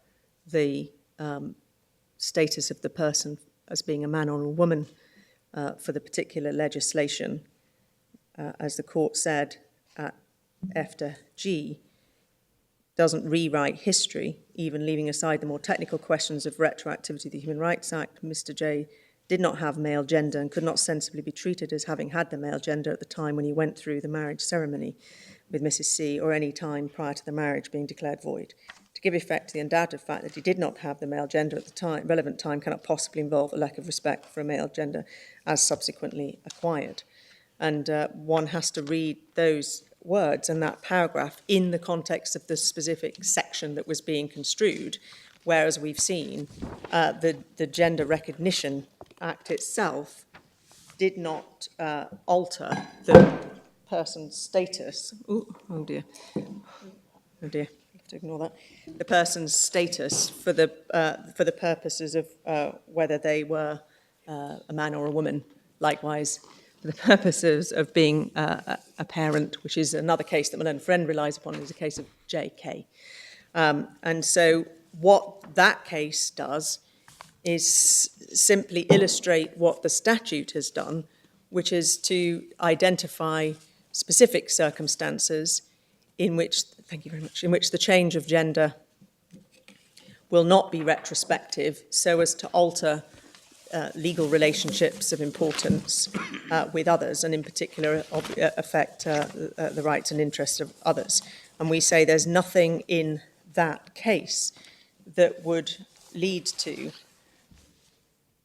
the status of the person as being a man or a woman for the particular legislation, as the court said at F to G, doesn't rewrite history, even leaving aside the more technical questions of retroactivity of the Human Rights Act. Mr. J did not have male gender and could not sensibly be treated as having had the male gender at the time when he went through the marriage ceremony with Mrs. C, or any time prior to the marriage being declared void. To give effect to the undoubted fact that he did not have the male gender at the time, relevant time cannot possibly involve a lack of respect for a male gender as subsequently acquired. And one has to read those words and that paragraph in the context of the specific section that was being construed, whereas we've seen the Gender Recognition Act itself did not alter the person's status. Oh dear. Oh dear. I have to ignore that. The person's status for the purposes of whether they were a man or a woman. Likewise, for the purposes of being a parent, which is another case that my learned friend relies upon, is a case of JK. And so what that case does is simply illustrate what the statute has done, which is to identify specific circumstances in which, thank you very much, in which the change of gender will not be retrospective so as to alter legal relationships of importance with others, and in particular affect the rights and interests of others. And we say there's nothing in that case that would lead to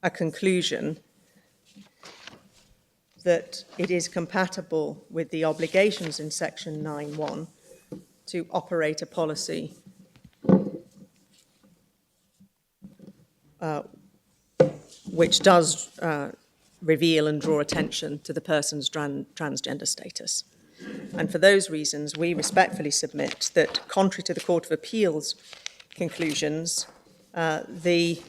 a conclusion that it is compatible with the obligations in Section 9.1 to operate a policy which does reveal and draw attention to the person's transgender status. And for those reasons, we respectfully submit that, contrary to the Court of Appeal's conclusions, the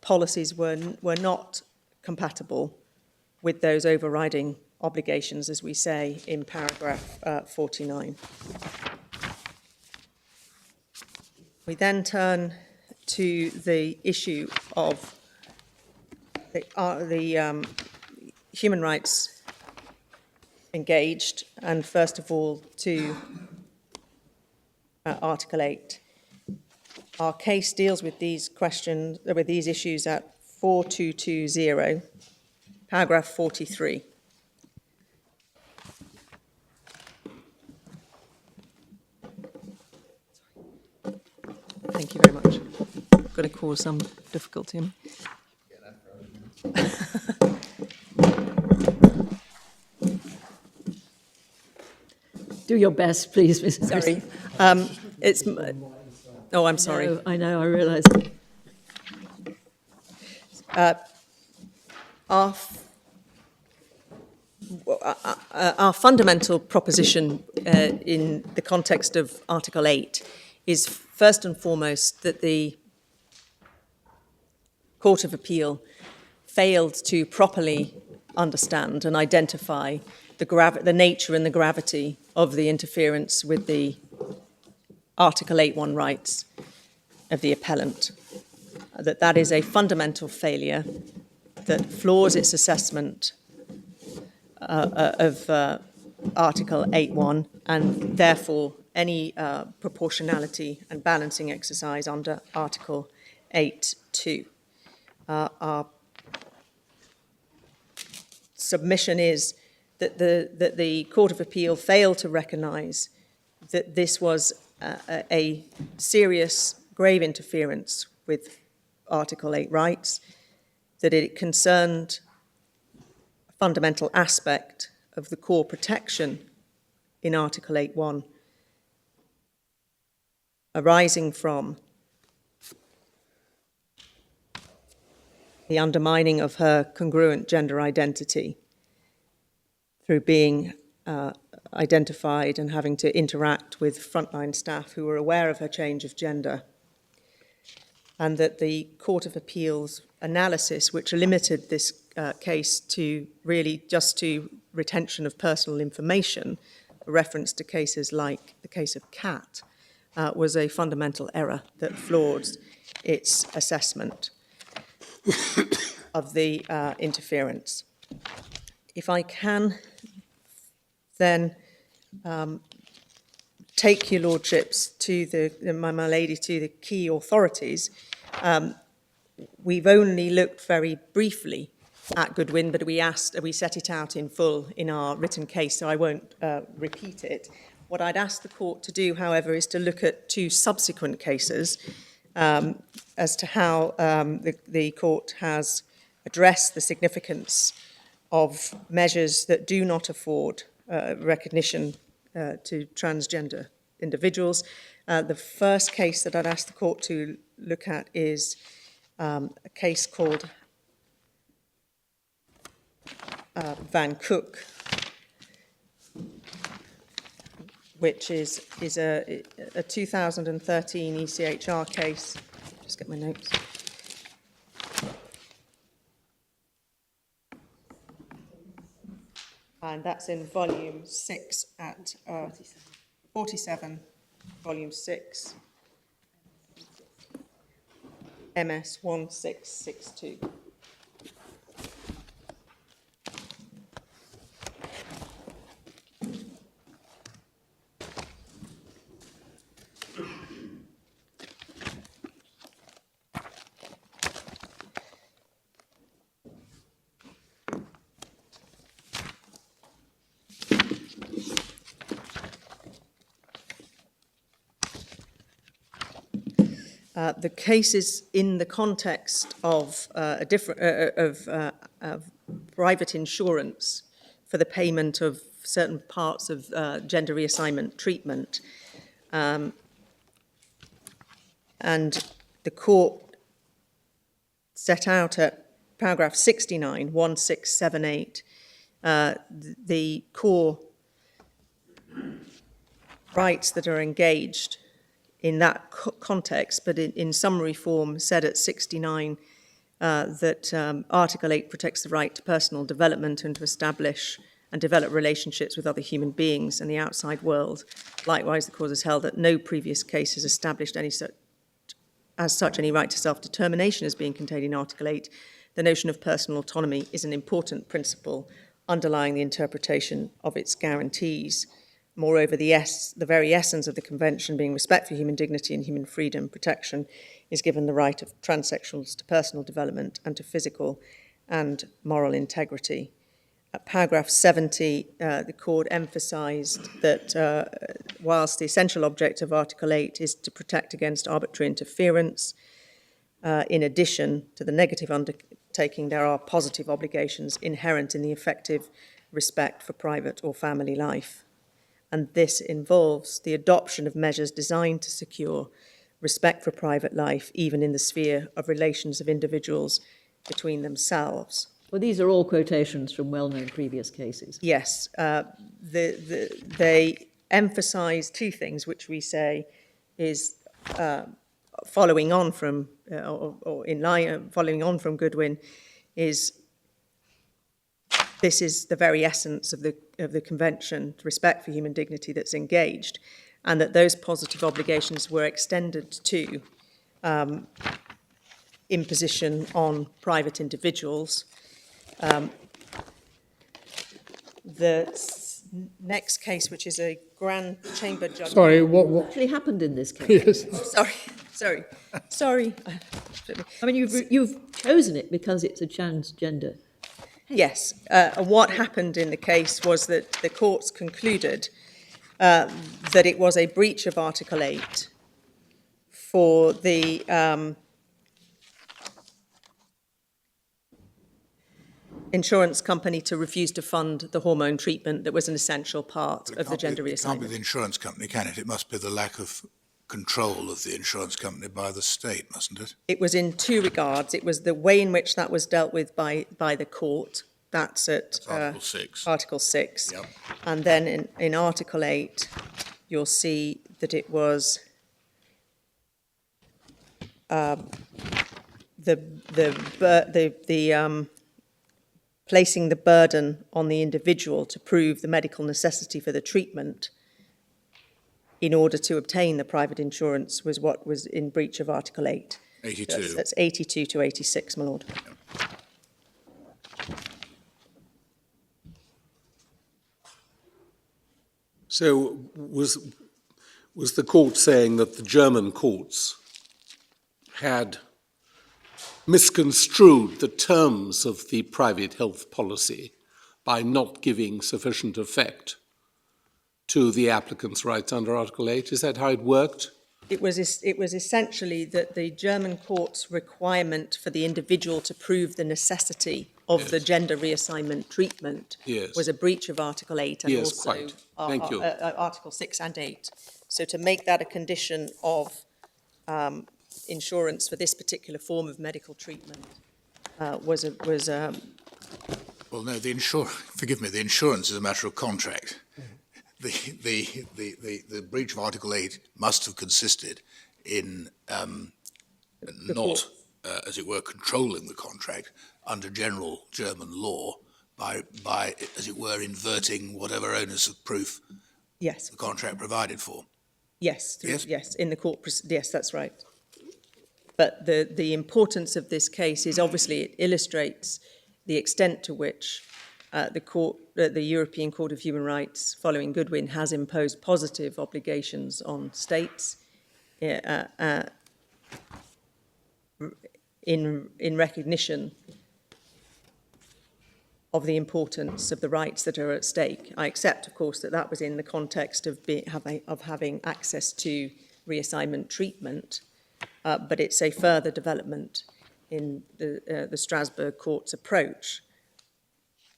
policies were not compatible with those overriding obligations, as we say in paragraph 49. We then turn to the issue of the human rights engaged, and first of all to Article 8. Our case deals with these questions, with these issues at 4220, paragraph 43. Thank you very much. Going to cause some difficulty. Do your best, please, Mrs. Sorry. It's. Oh, I'm sorry. No, I know, I realise. Our fundamental proposition in the context of Article 8 is first and foremost that the Court of Appeal failed to properly understand and identify the nature and the gravity of the interference with the Article 8.1 rights of the appellant. That is a fundamental failure that floors its assessment of Article 8.1, and therefore any proportionality and balancing exercise under Article 8.2. Our submission is that the Court of Appeal failed to recognise that this was a serious, grave interference with Article 8 rights, that it concerned a fundamental aspect of the core protection in Article 8.1 arising from the undermining of her congruent gender identity through being identified and having to interact with frontline staff who were aware of her change of gender, and that the Court of Appeal's analysis which limited this case to really just to retention of personal information, a reference to cases like the case of Cat, was a fundamental error that flawed its assessment of the interference. If I can then take your lordships to my lady, to the key authorities. We've only looked very briefly at Goodwin, but we set it out in full in our written case, so I won't repeat it. What I'd ask the court to do, however, is to look at two subsequent cases as to how the court has addressed the significance of measures that do not afford recognition to transgender individuals. The first case that I'd ask the court to look at is a case called Van Cook, which is a 2013 ECHR case. Just get my notes. And that's in volume 6 at 47, volume 6, MS 1662. The case is in the context of private insurance for the payment of certain parts of gender reassignment treatment, and the court set out at paragraph 69, 1678, the core rights that are engaged in that context, but in summary form said at 69 that Article 8 protects the right to personal development and to establish and develop relationships with other human beings and the outside world. Likewise, the court has held that no previous case has established any right to self-determination as being contained in Article 8. The notion of personal autonomy is an important principle underlying the interpretation of its guarantees. Moreover, the very essence of the Convention, being respect for human dignity and human freedom protection, is given the right of transsexuals to personal development and to physical and moral integrity. At paragraph 70, the court emphasised that whilst the essential object of Article 8 is to protect against arbitrary interference, in addition to the negative undertaking, there are positive obligations inherent in the effective respect for private or family life. And this involves the adoption of measures designed to secure respect for private life, even in the sphere of relations of individuals between themselves. Well, these are all quotations from well-known previous cases. Yes, they emphasise two things, which we say is following on from Goodwin, is this is the very essence of the Convention, respect for human dignity that's engaged, and that those positive obligations were extended to imposition on private individuals. The next case, which is a Grand Chamber judgment. Sorry, what? Actually happened in this case. Yes. Sorry. I mean, you've chosen it because it's a transgender. Yes, what happened in the case was that the courts concluded that it was a breach of Article 8 for the insurance company to refuse to fund the hormone treatment that was an essential part of the gender reassignment. It can't be the insurance company, can it? It must be the lack of control of the insurance company by the state, mustn't it? It was in two regards. It was the way in which that was dealt with by the court. That's at Article 6. Article 6. Yep. And then in Article 8, you'll see that it was placing the burden on the individual to prove the medical necessity for the treatment in order to obtain the private insurance was what was in breach of Article 8. 82. That's 82 to 86, my lord. So was the court saying that the German courts had misconstrued the terms of the private health policy by not giving sufficient effect to the applicant's rights under Article 8? Is that how it worked? It was essentially that the German court's requirement for the individual to prove the necessity of the gender reassignment treatment was a breach of Article 8 and also quite. Thank you. Article 6 and 8. So to make that a condition of insurance for this particular form of medical treatment was Well, no, forgive me, the insurance is a matter of contract. The breach of Article 8 must have consisted in not, as it were, controlling the contract under general German law by, as it were, inverting whatever onus of proof the contract provided for. Yes, in the court. Yes, that's right. But the importance of this case is obviously it illustrates the extent to which the European Court of Human Rights, following Goodwin, has imposed positive obligations on states in recognition of the importance of the rights that are at stake. I accept, of course, that was in the context of having access to reassignment treatment, but it's a further development in the Strasbourg Court's approach,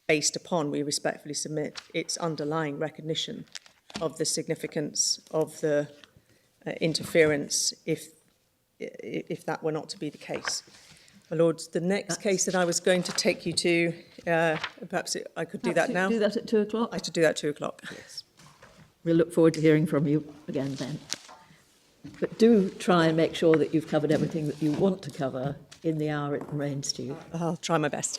based upon, we respectfully submit, its underlying recognition of the significance of the interference if that were not to be the case. My lords, the next case that I was going to take you to, perhaps I could do that now. Do that at 2 o'clock? I should do that at 2 o'clock. Yes. We'll look forward to hearing from you again then. But do try and make sure that you've covered everything that you want to cover in the hour it remains to you. I'll try my best.